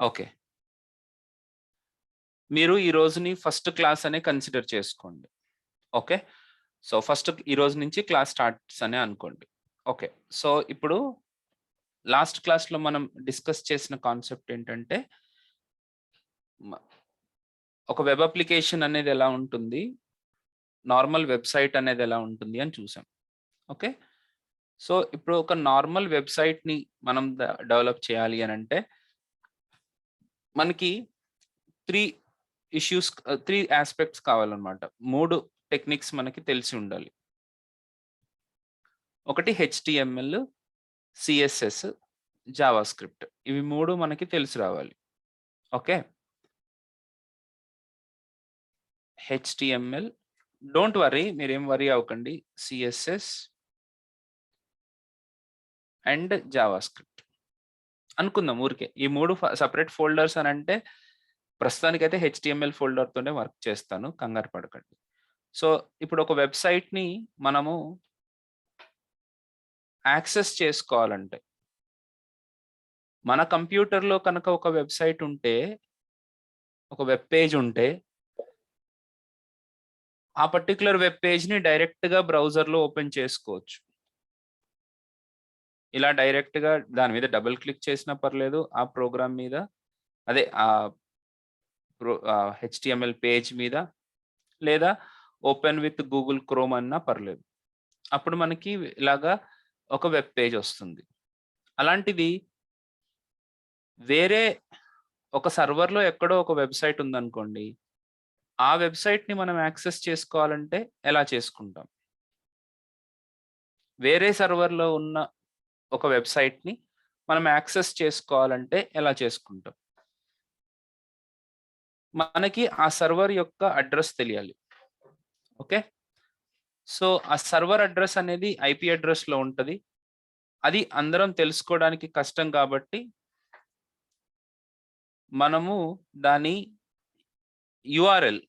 Okay. మీరు ఈ రోజుని ఫస్ట్ క్లాస్ అనే కన్సిడర్ చేసుకోండి. ఓకే. సో, ఫస్ట్ ఈ రోజు నుంచి క్లాస్ స్టార్ట్స్ అనే అనుకోండి. ఓకే. సో, ఇప్పుడు లాస్ట్ క్లాస్‌లో మనం డిస్కస్ చేసిన కాన్సెప్ట్ ఏంటంటే, మ ఒక వెబ్ అప్లికేషన్ అనేది ఎలా ఉంటుంది? నార్మల్ వెబ్‌సైట్ అనేది ఎలా ఉంటుంది అని చూసాం. ఓకే. సో, ఇప్పుడు ఒక నార్మల్ వెబ్‌సైట్‌ని మనం డెవలప్ చేయాలి అనంటే, మనకి 3 3 యాస్పెక్ట్స్ కావాలన్నమాట. 3 టెక్నిక్స్ మనకి తెలిసి ఉండాలి. ఒకటి హెచ్‌టీఎంఎల్, సీఎస్ఎస్, జావాస్క్రిప్ట్. ఇవి 3 మనకి తెలిసి రావాలి. ఓకే. హెచ్‌టీఎంఎల్, డోంట్ వర్రీ, మీరేం వర్రీ అవ్వకండి. సీఎస్ఎస్ అండ్ జావాస్క్రిప్ట్ అనుకుందాం ఊరికే. ఈ 3 సెపరేట్ ఫోల్డర్స్ అనంటే ప్రస్తుతానికైతే హెచ్‌టీఎంఎల్ ఫోల్డర్‌తోనే వర్క్ చేస్తాను. కంగారు పడకండి. సో, ఇప్పుడు ఒక వెబ్‌సైట్‌ని మనము యాక్సెస్ చేసుకోవాలంటే, మన కంప్యూటర్‌లో కనుక ఒక వెబ్‌సైట్ ఉంటే, ఒక వెబ్ పేజ్ ఉంటే, ఆ పర్టిక్యులర్ వెబ్ పేజ్‌ని డైరెక్ట్‌గా బ్రౌజర్‌లో ఓపెన్ చేసుకోవచ్చు. ఇలా డైరెక్ట్‌గా దాని మీద డబుల్ క్లిక్ చేసినా పర్లేదు. ఆ ప్రోగ్రామ్ మీద అదే హెచ్‌టీఎంఎల్ పేజ్ మీద లేదా ఓపెన్ విత్ గూగుల్ క్రోమ్ అన్నా పర్లేదు. అప్పుడు మనకి ఇలాగా ఒక వెబ్ పేజ్ వస్తుంది. అలాంటిది వేరే ఒక సర్వర్‌లో ఎక్కడో ఒక వెబ్‌సైట్ ఉందనుకోండి. ఆ వెబ్‌సైట్‌ని మనం యాక్సెస్ చేసుకోవాలంటే ఎలా చేసుకుంటాం? వేరే సర్వర్‌లో ఉన్న ఒక వెబ్‌సైట్‌ని మనం యాక్సెస్ చేసుకోవాలంటే ఎలా చేసుకుంటాం? మనకి ఆ సర్వర్ యొక్క అడ్రెస్ తెలియాలి. ఓకే. సో, ఆ సర్వర్ అడ్రెస్ అనేది ఐపీ అడ్రెస్‌లో ఉంటది. అది అందరం తెలుసుకోవడానికి కష్టం కాబట్టి, మనము దాని యూఆర్ఎల్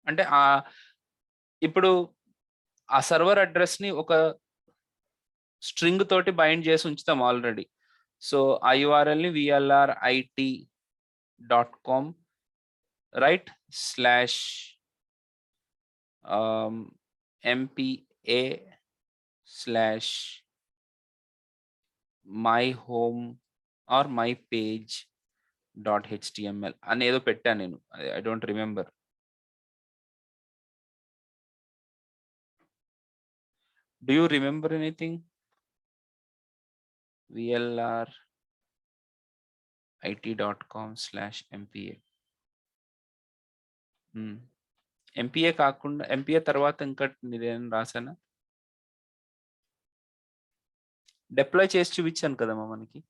అంటే ఇప్పుడు ఆ సర్వర్ అడ్రెస్‌ని ఒక స్ట్రింగ్ తోటి బైండ్ చేసి ఉంచుతాం ఆల్రెడీ. సో, ఆ యూఆర్ఎల్‌ని vlrit.com right slash MPa slash my home or my page dot HTML అని ఏదో పెట్టాను నేను. I don't remember. Do you remember anything? vlrit.com/mpa. హ్మ్. ఎంపీఏ కాకుండా ఎంపీఏ తర్వాత ఇంకోటి మీరేమైనా రాసానా? డిప్లాయ్ చేసి చూపించాను కదమ్మా మనకి.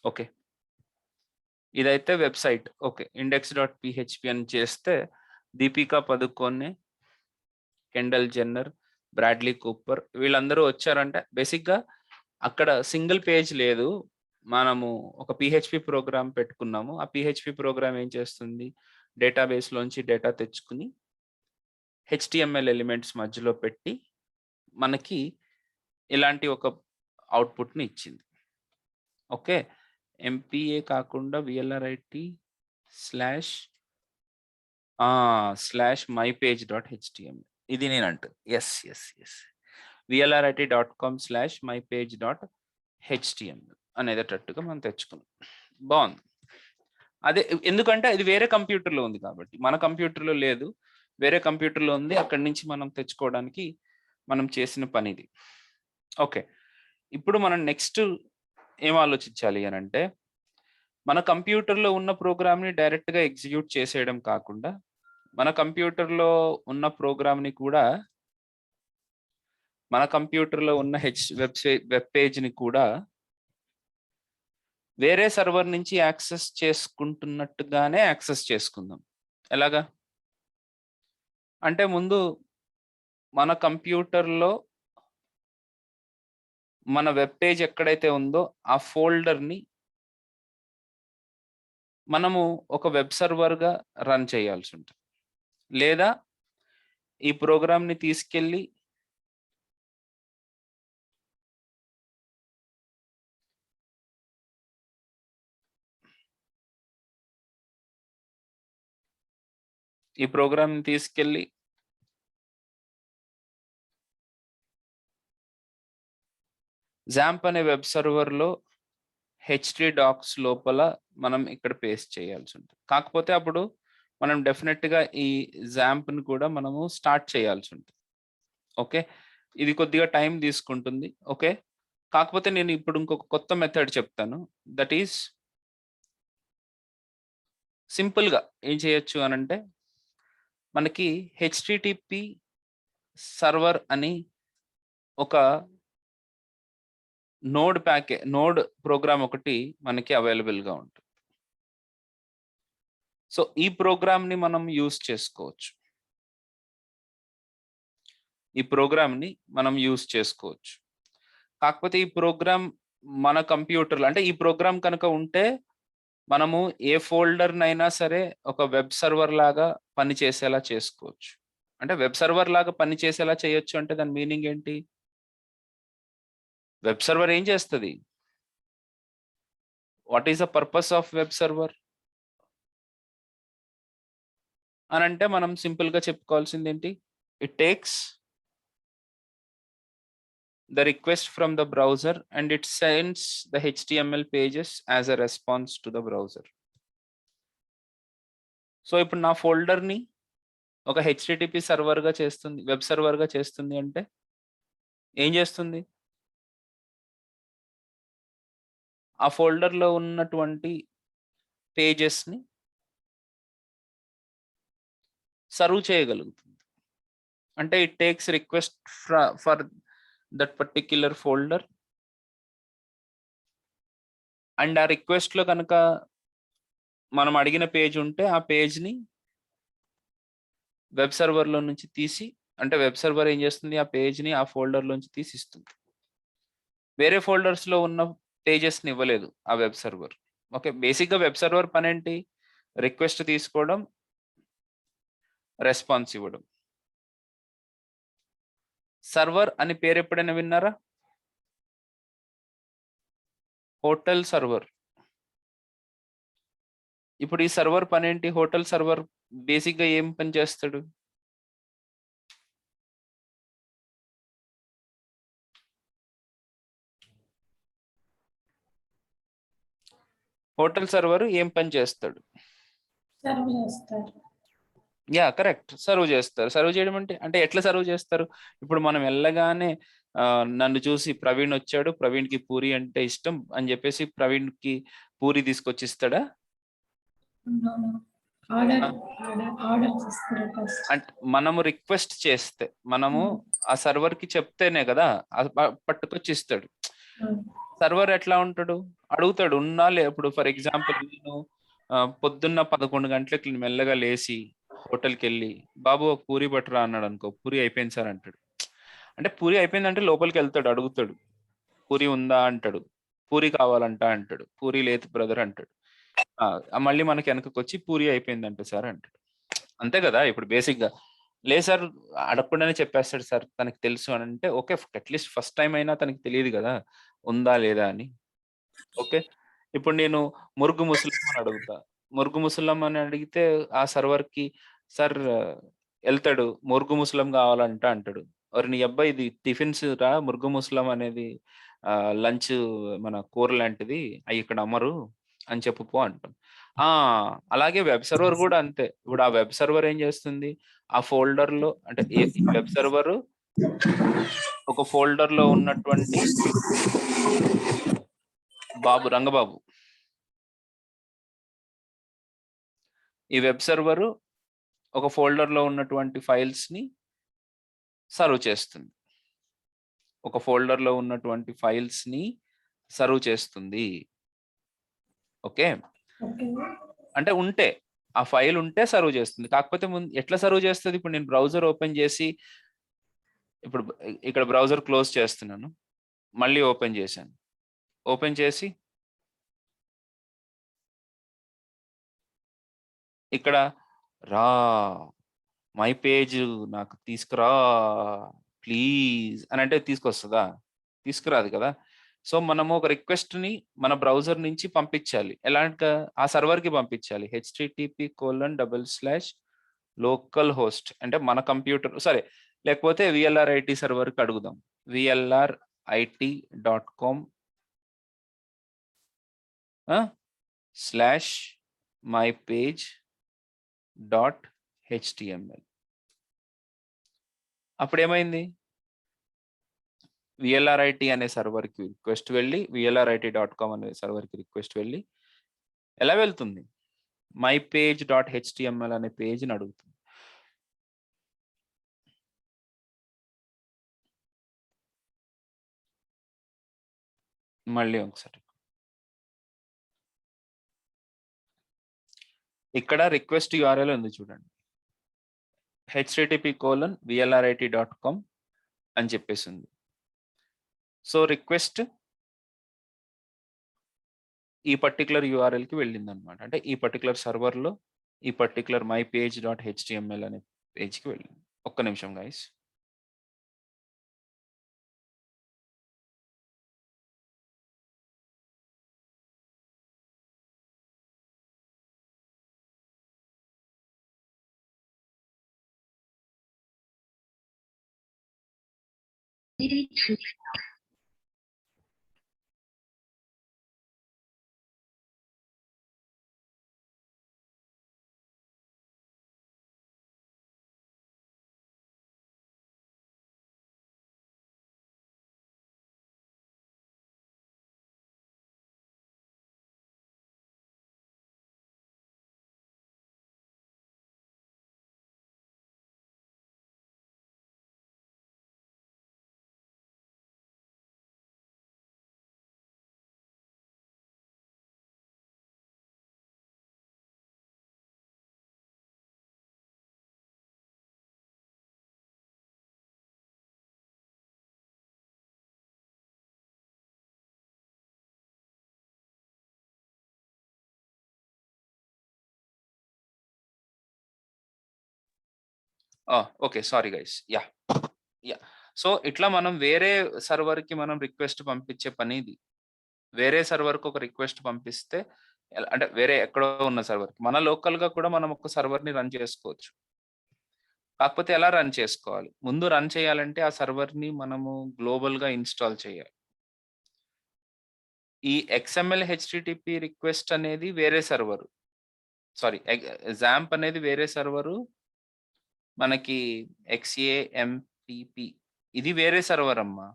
ఓకే. ఇదైతే వెబ్‌సైట్. ఓకే. ఇండెక్స్.పీహెచ్‌పీ అని చేస్తే Deepika Padukone, Kendall Jenner, Bradley Cooper వీళ్ళందరూ వచ్చారంటే బేసిక్‌గా అక్కడ సింగిల్ పేజ్ లేదు. మనము ఒక పీహెచ్‌పీ ప్రోగ్రామ్ పెట్టుకున్నాము. ఆ పీహెచ్‌పీ ప్రోగ్రామ్ ఏం చేస్తుంది? డేటాబేస్‌లోంచి డేటా తెచ్చుకొని హెచ్‌టీఎంఎల్ ఎలిమెంట్స్ మధ్యలో పెట్టి మనకి ఇలాంటి ఒక అవుట్‌పుట్‌ని ఇచ్చింది. ఓకే. ఎంపీఏ కాకుండా VLRIT slash slash my page dot HTML ఇది నేనంటుంది. యెస్. యెస్. యెస్. vlrit.com/mypage.html అనేటట్టుగా మనం తెచ్చుకున్నాం. బావుంది. అదే ఎందుకంటే ఇది వేరే కంప్యూటర్‌లో ఉంది కాబట్టి. మన కంప్యూటర్‌లో లేదు. వేరే కంప్యూటర్‌లో ఉంది. అక్కడి నుంచి మనం తెచ్చుకోవడానికి మనం చేసిన పనిది. ఓకే. ఇప్పుడు మనం నెక్స్ట్ ఏం ఆలోచించాలి అనంటే, మన కంప్యూటర్‌లో ఉన్న ప్రోగ్రామ్‌ని డైరెక్ట్‌గా ఎగ్జిక్యూట్ చేసేయడం కాకుండా, మన కంప్యూటర్‌లో ఉన్న ప్రోగ్రామ్‌ని కూడా మన కంప్యూటర్‌లో ఉన్న వెబ్ పేజ్‌ని కూడా వేరే సర్వర్ నుంచి యాక్సెస్ చేసుకుంటున్నట్టుగానే యాక్సెస్ చేసుకుందాం. ఎలాగా? అంటే ముందు మన కంప్యూటర్‌లో మన వెబ్ పేజ్ ఎక్కడైతే ఉందో ఆ ఫోల్డర్‌ని మనము ఒక వెబ్ సర్వర్‌గా రన్ చేయాల్సుంటది. లేదా ఈ ప్రోగ్రామ్‌ని తీసుకెళ్ళి ఈ ప్రోగ్రామ్ తీసుకెళ్ళి జాంప్ అనే వెబ్ సర్వర్లో హెచ్డి డాక్స్ లోపల మనం ఇక్కడ పేస్ట్ చేయాల్సి ఉంటుంది. కాకపోతే అప్పుడు మనం డెఫినెట్గా ఈ జాంప్ని కూడా మనము స్టార్ట్ చేయాల్సి ఉంటుంది. ఓకే, ఇది కొద్దిగా టైం తీసుకుంటుంది. ఓకే, కాకపోతే నేను ఇప్పుడు ఇంకొక కొత్త మెథడ్ చెప్తాను. దట్ ఈస్ సింపుల్గా ఏం చేయొచ్చు అనంటే, మనకి హెచ్టిటిపి సర్వర్ అని ఒక నోడ్ ప్రోగ్రామ్ ఒకటి మనకి అవైలబుల్గా ఉంటుంది. సో ఈ ప్రోగ్రామ్ని మనం యూజ్ చేసుకోవచ్చు. కాకపోతే ఈ ప్రోగ్రామ్ మన కంప్యూటర్లో, అంటే ఈ ప్రోగ్రామ్ కనుక ఉంటే మనము ఏ ఫోల్డర్నైనా సరే ఒక వెబ్ సర్వర్ లాగా పనిచేసేలా చేసుకోవచ్చు. అంటే వెబ్ సర్వర్ లాగా పనిచేసేలా చేయొచ్చు అంటే దాని మీనింగ్ ఏంటి? వెబ్ సర్వర్ ఏం చేస్తుంది? What is the purpose of web server అని అంటే మనం సింపుల్గా చెప్పుకోవాల్సింది ఏంటి? It takes the request from the browser and it sends the HTML pages as a response to the browser. So ఇప్పుడు నా ఫోల్డర్ని ఒక హెచ్టిటిపి సర్వర్గా చేస్తుంది, వెబ్ సర్వర్గా చేస్తుంది అంటే ఏం చేస్తుంది? ఆ ఫోల్డర్లో ఉన్నటువంటి పేజెస్ని సర్వ్ చేయగలుగుతుంది. అంటే it takes request for that particular folder and ఆ రిక్వెస్ట్లో కనుక మనం అడిగిన పేజ్ ఉంటే ఆ పేజ్ని వెబ్ సర్వర్లో నుంచి తీసి, అంటే వెబ్ సర్వర్ ఏం చేస్తుంది? ఆ పేజ్ని ఆ ఫోల్డర్లోంచి తీసి ఇస్తుంది. వేరే ఫోల్డర్స్లో ఉన్న పేజెస్ని ఇవ్వలేదు ఆ వెబ్ సర్వర్. ఓకే, బేసిక్గా వెబ్ సర్వర్ పని ఏంటి? రిక్వెస్ట్ తీసుకోవడం, రెస్పాన్స్ ఇవ్వడం. సర్వర్ అని పేరు ఎప్పుడైనా విన్నారా? Hotel server. ఇప్పుడు ఈ సర్వర్ పని ఏంటి? హోటల్ సర్వర్ బేసిక్గా ఏం పని చేస్తాడు? హోటల్ సర్వర్ ఏం పని చేస్తాడు? సర్వ్ చేస్తారు. యా, కరెక్ట్, సర్వ్ చేస్తారు. సర్వ్ చేయడం అంటే ఎట్లా సర్వ్ చేస్తారు? ఇప్పుడు మనం వెళ్ళగానే నన్ను చూసి ప్రవీణ్ వచ్చాడు, ప్రవీణ్కి పూరి అంటే ఇష్టం అని చెప్పేసి ప్రవీణ్కి పూరి తీసుకొచ్చి ఇస్తాడా? అంటే మనము రిక్వెస్ట్ చేస్తే, మనము ఆ సర్వర్కి చెప్తేనే కదా పట్టుకొచ్చి ఇస్తాడు. సర్వర్ ఎట్లా ఉంటాడు? అడుగుతాడు ఉన్నా లే. ఇప్పుడు ఫర్ ఎగ్జాంపుల్ నేను పొద్దున్న 11 గంటలకి మెల్లగా లేచి హోటల్కి వెళ్ళి బాబు ఒక పూరి బట్టరా అన్నాడు అనుకో, పూరి అయిపోయింది సార్ అంటాడు. అంటే పూరి అయిపోయిందంటే లోపలికి వెళ్తాడు, అడుగుతాడు పూరి ఉందా అంటాడు, పూరి కావాలంట అంటాడు, పూరి లేదు బ్రదర్ అంటాడు. మళ్ళీ మనకి వెనకకి వచ్చి పూరి అయిపోయిందంట సార్ అంటాడు. అంతే కదా. ఇప్పుడు బేసిక్గా లేదు సార్ అడగకుండానే చెప్పేస్తాడు సార్, తనకి తెలుసు అని అంటే ఓకే, అట్లీస్ట్ ఫస్ట్ టైం అయినా తనకి తెలియదు కదా ఉందా లేదా అని. ఓకే, ఇప్పుడు నేను మురుగు ముసలం అని అడుగుతా. మురుగు ముసలం అని అడిగితే ఆ సర్వర్కి సార్ వెళ్తాడు, మురుగు ముసలం కావాలంట అంటాడు. మరి నీ అబ్బాయి ఇది టిఫిన్స్ రా, మురుగు ముసలం అనేది లంచ్ మన కూర లాంటిది, అవి ఇక్కడ అమ్మరు అని చెప్పుకో అంటాం. అలాగే వెబ్ సర్వర్ కూడా అంతే. ఇప్పుడు ఆ వెబ్ సర్వర్ ఏం చేస్తుంది? ఆ ఫోల్డర్లో, అంటే వెబ్ సర్వర్ ఒక ఫోల్డర్లో ఉన్నటువంటి రంగబాబు, ఈ వెబ్ సర్వరు ఒక ఫోల్డర్లో ఉన్నటువంటి ఫైల్స్ని సర్వ్ చేస్తుంది. ఓకే, అంటే ఉంటే ఆ ఫైల్ ఉంటే సర్వ్ చేస్తుంది. కాకపోతే ఎట్లా సర్వ్ చేస్తుంది? ఇప్పుడు నేను బ్రౌజర్ ఓపెన్ చేసి, ఇప్పుడు ఇక్కడ బ్రౌజర్ క్లోజ్ చేస్తున్నాను, మళ్ళీ ఓపెన్ చేశాను. ఓపెన్ చేసి ఇక్కడ రా మై పేజ్ నాకు తీసుకురా ప్లీజ్ అని అంటే తీసుకొస్తుందా? తీసుకురాదు కదా. సో మనము ఒక రిక్వెస్ట్ని మన బ్రౌజర్ నుంచి పంపించాలి. ఎలాంటి? ఆ సర్వర్కి పంపించాలి. http:// లోకల్ హోస్ట్ అంటే మన కంప్యూటర్ సరే, లేకపోతే VLR-IT సర్వర్కి అడుగుదాం. VLRIT.com /mypage.html. అప్పుడు ఏమైంది? VLRIT అనే సర్వర్కి రిక్వెస్ట్ వెళ్ళి VLRIT.com అనే సర్వర్కి రిక్వెస్ట్ వెళ్ళి ఎలా వెళ్తుంది? mypage.html అనే పేజ్ని అడుగుతుంది. మళ్ళీ ఒకసారి ఇక్కడ రిక్వెస్ట్ URL ఉంది చూడండి, http://VLRIT.com అని చెప్పేసింది. సో రిక్వెస్ట్ ఈ పర్టికులర్ URLకి వెళ్ళింది అనమాట. అంటే ఈ పర్టికులర్ సర్వర్లో ఈ పర్టికులర్ mypage.html అనే పేజ్కి వెళ్ళింది. ఒక్క నిమిషం guys. Okay, sorry guys. Yeah. So ఇట్లా మనం వేరే సర్వర్కి మనం రిక్వెస్ట్ పంపించే పని ఇది. వేరే సర్వర్కి ఒక రిక్వెస్ట్ పంపిస్తే అంటే వేరే ఎక్కడో ఉన్న సర్వర్కి, మన లోకల్గా కూడా మనం ఒక సర్వర్ని రన్ చేసుకోవచ్చు. కాకపోతే ఎలా రన్ చేసుకోవాలి? ముందు రన్ చేయాలంటే ఆ సర్వర్ని మనము గ్లోబల్గా ఇన్స్టాల్ చేయాలి. ఈ XML HTTP రిక్వెస్ట్ అనేది వేరే సర్వరు, సారీ XAMPP అనేది వేరే సర్వరు, మనకి XAMPP ఇది వేరే సర్వర్ అమ్మా.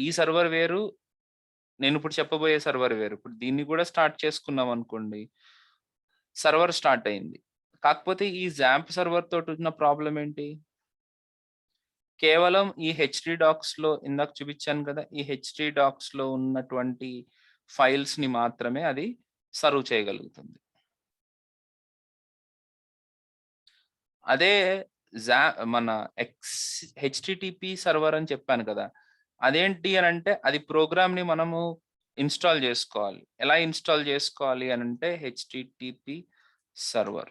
ఈ సర్వర్ వేరు, నేను ఇప్పుడు చెప్పబోయే సర్వర్ వేరు. ఇప్పుడు దీన్ని కూడా స్టార్ట్ చేసుకున్నాం అనుకోండి, సర్వర్ స్టార్ట్ అయింది. కాకపోతే ఈ XAMPP సర్వర్ తోటి ఉన్న ప్రాబ్లం ఏంటి? కేవలం ఈ HTDocsలో ఇందాక చూపించాను కదా, ఈ HTDocsలో ఉన్నటువంటి ఫైల్స్ని మాత్రమే అది సర్వ్ చేయగలుగుతుంది. అదే మన HTTP సర్వర్ అని చెప్పాను కదా, అదేంటి అని అంటే అది ప్రోగ్రామ్ని మనము ఇన్స్టాల్ చేసుకోవాలి. ఎలా ఇన్స్టాల్ చేసుకోవాలి అని అంటే HTTP సర్వర్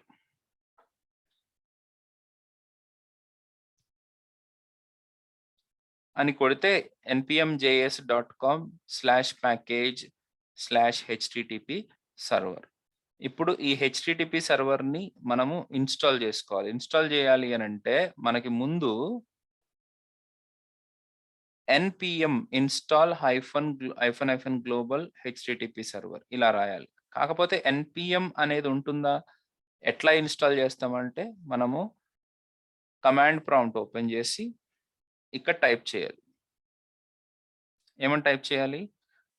అని కొడితే npmjs.com/package/http సర్వర్. ఇప్పుడు ఈ HTTP సర్వర్ని మనము ఇన్స్టాల్ చేసుకోవాలి. ఇన్స్టాల్ చేయాలి అని అంటే మనకి ముందు npm install -global HTTP server ఇలా రాయాలి. కాకపోతే npm అనేది ఉంటుందా? ఎట్లా ఇన్స్టాల్ చేస్తామంటే మనము కమాండ్ ప్రాంప్ట్ ఓపెన్ చేసి ఇక్కడ టైప్ చేయాలి. ఏమని టైప్ చేయాలి?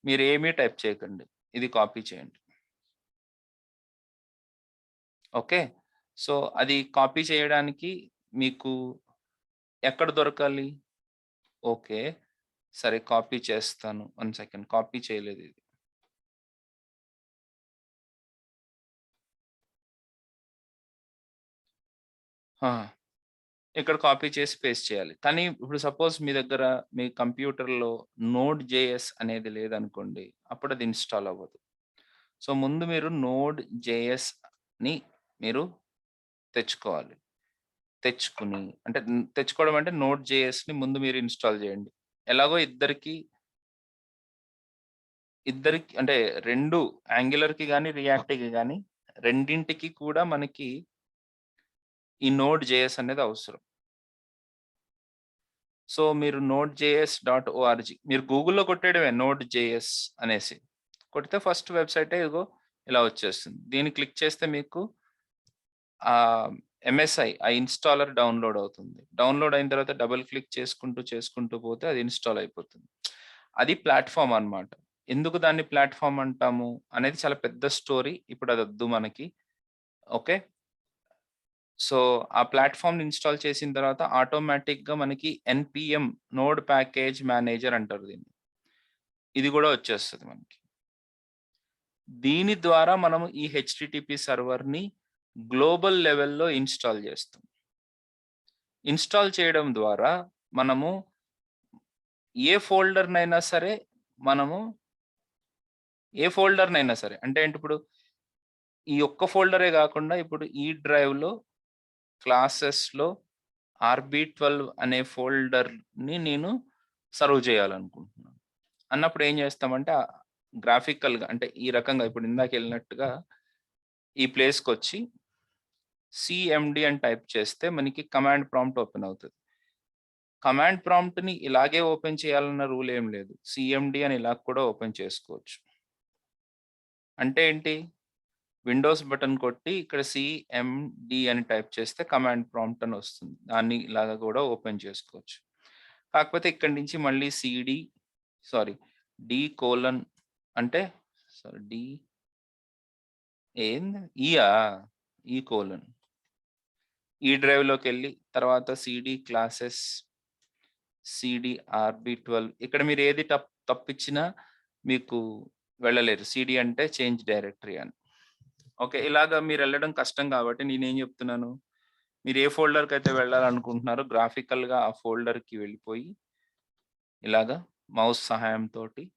మీరు ఏమీ టైప్ చేయకండి, ఇది కాపీ చేయండి. ఓకే, సో అది కాపీ చేయడానికి మీకు ఎక్కడ దొరకాలి? ఓకే, సరే కాపీ చేస్తాను. 1 సెకండ్, కాపీ చేయలేదు ఇది. ఇక్కడ కాపీ చేసి పేస్ట్ చేయాలి. కానీ ఇప్పుడు సపోజ్ మీ దగ్గర మీ కంప్యూటర్లో Node.js అనేది లేదనుకోండి, అప్పుడు అది ఇన్స్టాల్ అవ్వదు. సో ముందు మీరు Node.js-ని మీరు తెచ్చుకోవాలి. తెచ్చుకోవడం అంటే Node.js-ని ముందు మీరు ఇన్స్టాల్ చేయండి. ఎలాగో ఇద్దరికి అంటే 2 యాంగులర్‌కి కానీ రియాక్ట్‌కి కానీ రెండింటికి కూడా మనకి ఈ నోడ్ జేఎస్ అనేది అవసరం. సో మీరు node.js.org మీరు గూగుల్‌లో కొట్టేయడమే నోడ్ జేఎస్ అనేసి. కొడితే ఫస్ట్ వెబ్‌సైటే ఇదిగో ఇలా వచ్చేస్తుంది. దీన్ని క్లిక్ చేస్తే మీకు ఎంఎస్ఐ ఆ ఇన్‌స్టాలర్ డౌన్‌లోడ్ అవుతుంది. డౌన్‌లోడ్ అయిన తర్వాత డబుల్ క్లిక్ చేసుకుంటూ పోతే అది ఇన్‌స్టాల్ అయిపోతుంది. అది ప్లాట్‌ఫార్మ్ అన్నమాట. ఎందుకు దాన్ని ప్లాట్‌ఫార్మ్ అంటాము అనేది చాలా పెద్ద స్టోరీ. ఇప్పుడు అదొద్దు మనకి. ఓకే. సో ఆ ప్లాట్‌ఫార్మ్‌ని ఇన్‌స్టాల్ చేసిన తర్వాత ఆటోమేటిక్‌గా మనకి ఎన్‌పీఎం నోడ్ ప్యాకేజ్ మేనేజర్ అంటారు దీన్ని. ఇది గూడా వచ్చేస్తది మనకి. దీని ద్వారా మనం ఈ హెచ్‌టిటిపి సర్వర్‌ని గ్లోబల్ లెవెల్‌లో ఇన్‌స్టాల్ చేస్తాం. ఇన్‌స్టాల్ చేయడం ద్వారా మనము ఏ ఫోల్డర్‌నైనా సరే మనము అంటే ఏంటి ఇప్పుడు ఈ ఒక్క ఫోల్డరే గాకుండా ఇప్పుడు ఈ డ్రైవ్‌లో క్లాసెస్‌లో RB12 అనే ఫోల్డర్‌ని నేను సర్వ్ చేయాలనుకుంటున్నాను. అన్నప్పుడు ఏం చేస్తామంటే గ్రాఫికల్‌గా అంటే ఈ రకంగా ఇప్పుడు ఇందాకెళ్ళినట్టుగా ఈ ప్లేస్‌కొచ్చి సీఎండీ అని టైప్ చేస్తే మనకి కమాండ్ ప్రాంప్ట్ ఓపెన్ అవుతది. కమాండ్ ప్రాంప్ట్‌ని ఇలాగే ఓపెన్ చేయాలన్న రూల్ ఏం లేదు. సీఎండీ అని ఇలా కూడా ఓపెన్ చేసుకోవచ్చు. అంటే ఏంటి? విండోస్ బటన్ కొట్టి ఇక్కడ సీఎండీ అని టైప్ చేస్తే కమాండ్ ప్రాంప్ట్ అని వస్తుంది. దాన్ని ఇలాగా కూడా ఓపెన్ చేసుకోవచ్చు. కాకపోతే ఇక్కడి నుంచి మళ్ళీ D:, అంటే డి ఏంది? ఈ కోలన్. ఈ డ్రైవ్‌లోకెళ్ళి తర్వాత సీడీ క్లాసెస్, సీడీ RB12 ఇక్కడ మీరు ఏది తప్పిచ్చినా మీకు వెళ్ళలేరు. సీడీ అంటే చేంజ్ డైరెక్టరీ అని. ఓకే. ఇలాగ మీరెళ్ళడం కష్టం కాబట్టి నేనేం చెప్తున్నాను, మీరు ఏ ఫోల్డర్‌కైతే వెళ్ళాలనుకుంటున్నారో గ్రాఫికల్‌గా ఆ ఫోల్డర్‌కి వెళ్ళిపోయి, ఇలాగ మౌస్ సహాయంతోటి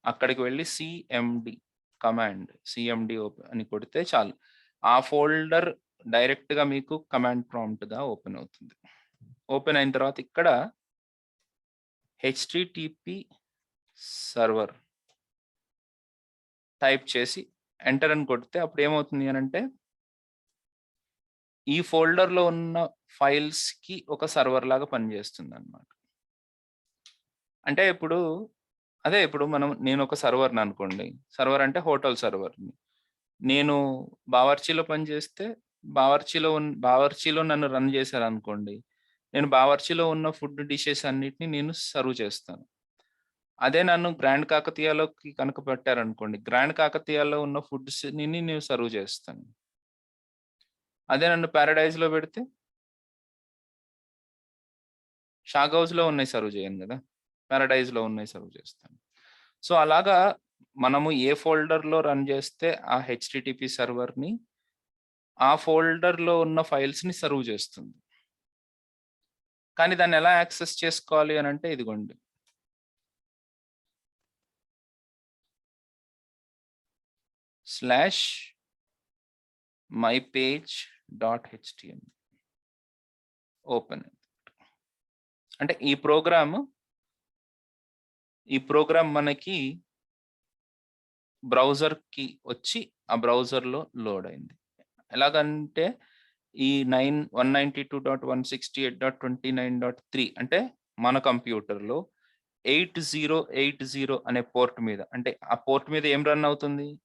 అక్కడికి వెళ్ళి సీఎండీ కమాండ్ సీఎండీ అని కొడితే చాలు. ఆ ఫోల్డర్ డైరెక్ట్‌గా మీకు కమాండ్ ప్రాంప్ట్‌గా ఓపెన్ అవుతుంది. ఓపెన్ అయిన తర్వాత ఇక్కడ హెచ్‌టిటిపి సర్వర్ టైప్ చేసి ఎంటర్ అని కొడితే అప్పుడు ఏమవుతుంది అనంటే ఈ ఫోల్డర్‌లో ఉన్న ఫైల్స్‌కి ఒక సర్వర్ లాగా పనిచేస్తుందన్నమాట. అంటే ఇప్పుడు నేను ఒక సర్వర్‌ని అనుకోండి. సర్వర్ అంటే హోటల్ సర్వర్‌ని. నేను బావర్చీలో పనిచేస్తే బావర్చీలో నన్ను రన్ చేశారనుకోండి. నేను బావర్చీలో ఉన్న ఫుడ్ డిషెస్ అన్నిటిని నేను సర్వ్ చేస్తాను. అదే నన్ను గ్రాండ్ కాకతీయలోకి కనుక పెట్టారనుకోండి. గ్రాండ్ కాకతీయలో ఉన్న ఫుడ్స్‌ని నేను సర్వ్ చేస్తాను. అదే నన్ను పారడైజ్‌లో పెడితే షాగ్ హౌస్‌లో ఉన్నాయి సర్వ్ చేయను గదా! పారడైజ్‌లో ఉన్నాయి సర్వ్ చేస్తాను. సో, అలాగా మనము ఏ ఫోల్డర్‌లో రన్ చేస్తే ఆ హెచ్‌టిటిపి సర్వర్‌ని ఆ ఫోల్డర్‌లో ఉన్న ఫైల్స్‌ని సర్వ్ చేస్తుంది. కానీ దాన్ని ఎలా యాక్సెస్ చేసుకోవాలి అనంటే ఇదిగోండి. /mypage.html open. అంటే ఈ ప్రోగ్రామ్ మనకి బ్రౌజర్‌కి వచ్చి ఆ బ్రౌజర్‌లో లోడ్ అయింది. ఎలాగంటే ఈ 192.168.29.3 అంటే మన కంప్యూటర్‌లో 8080 అనే పోర్ట్ మీద అంటే ఆ పోర్ట్ మీద ఏం రన్ అవుతుంది?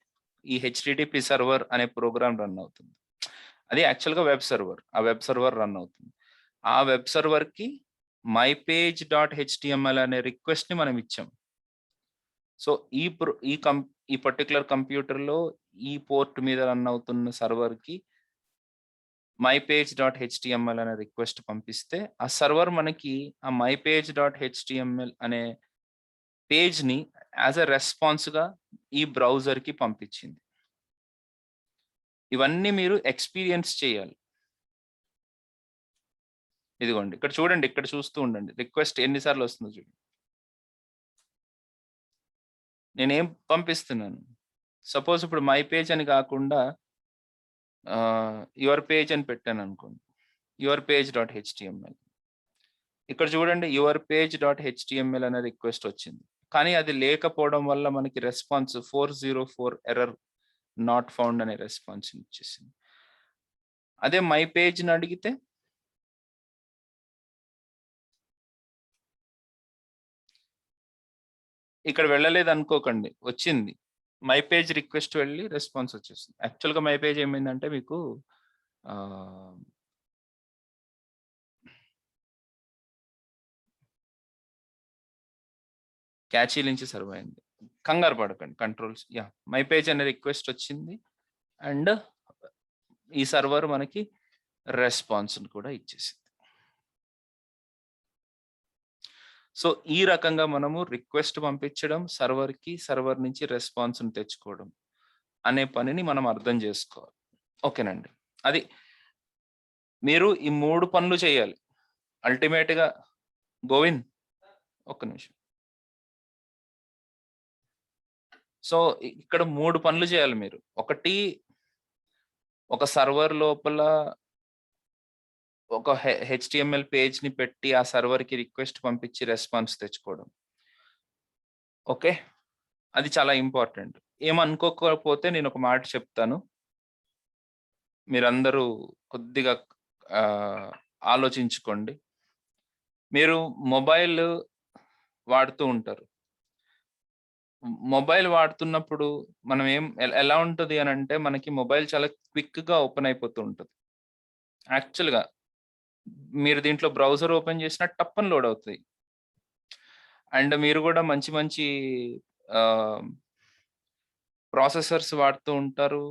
ఈ హెచ్‌టిటిపి సర్వర్ అనే ప్రోగ్రామ్ రన్ అవుతుంది. అది యాక్చువల్‌గా వెబ్ సర్వర్. ఆ వెబ్ సర్వర్ రన్ అవుతుంది. ఆ వెబ్ సర్వర్‌కి mypage.html అనే రిక్వెస్ట్‌ని మనం ఇచ్చాం. సో, ఈ పర్టిక్యులర్ కంప్యూటర్‌లో ఈ పోర్ట్ మీద రన్ అవుతున్న సర్వర్‌కి mypage.html అనే రిక్వెస్ట్ పంపిస్తే, ఆ సర్వర్ మనకి ఆ mypage.html అనే పేజ్‌ని యాస్ ఎ రెస్పాన్స్‌గా ఈ బ్రౌజర్‌కి పంపించింది. ఇవన్నీ మీరు ఎక్స్‌పీరియన్స్ చేయాలి. ఇదిగోండి. ఇక్కడ చూడండి. ఇక్కడ చూస్తూ ఉండండి. రిక్వెస్ట్ ఎన్ని సార్లు వస్తుందో చూడండి. నేనేం పంపిస్తున్నాను. సపోజ్ ఇప్పుడు మై పేజ్ అని కాకుండా యువర్ పేజ్ అని పెట్టాననుకోండి. యువర్ పేజ్.html ఇక్కడ చూడండి యువర్ పేజ్.html అనే రిక్వెస్ట్ వచ్చింది. కానీ అది లేకపోవడం వల్ల మనకి రెస్పాన్స్ 404 ఎర్రర్ నాట్ ఫౌండ్ అనే రెస్పాన్స్ ఇచ్చేసింది. అదే మై పేజ్ని అడిగితే ఇక్కడ వెళ్ళలేదు అనుకోకండి, వచ్చింది. మై పేజ్ రిక్వెస్ట్ వెళ్ళి రెస్పాన్స్ వచ్చేసింది. యాక్చువల్గా మై పేజ్ ఏమైందంటే మీకు క్యాచీ నుంచి సర్వ్ అయింది. కంగారు పడకండి, కంట్రోల్స్ మై పేజ్ అనే రిక్వెస్ట్ వచ్చింది అండ్ ఈ సర్వర్ మనకి రెస్పాన్స్ కూడా ఇచ్చేసింది. సో ఈ రకంగా మనము రిక్వెస్ట్ పంపించడం, సర్వర్ నుంచి రెస్పాన్స్ తెచ్చుకోవడం అనే పనిని మనం అర్థం చేసుకోవాలి. ఓకేనండి, అది మీరు ఈ 3 పనులు చేయాలి అల్టిమేట్గా. గోవింద్ ఒక్క నిమిషం. సో ఇక్కడ 3 పనులు చేయాలి మీరు. ఒకటి, ఒక సర్వర్ లోపల ఒక HTML పేజ్ని పెట్టి ఆ సర్వర్కి రిక్వెస్ట్ పంపించి రెస్పాన్స్ తెచ్చుకోవడం. ఓకే, అది చాలా ఇంపార్టెంట్. ఏమనుకోకపోతే నేను ఒక మాట చెప్తాను, మీరందరూ కొద్దిగా ఆలోచించుకోండి. మీరు మొబైల్ వాడుతూ ఉంటారు. మొబైల్ వాడుతున్నప్పుడు మనం ఎలా ఉంటుంది అని అంటే, మనకి మొబైల్ చాలా క్విక్గా ఓపెన్ అయిపోతూ ఉంటుంది. యాక్చువల్గా మీరు దీంట్లో బ్రౌజర్ ఓపెన్ చేసినా టప్పని లోడ్ అవుతాయి. అండ్ మీరు కూడా మంచి మంచి ప్రాసెసర్స్ వాడుతూ ఉంటారు,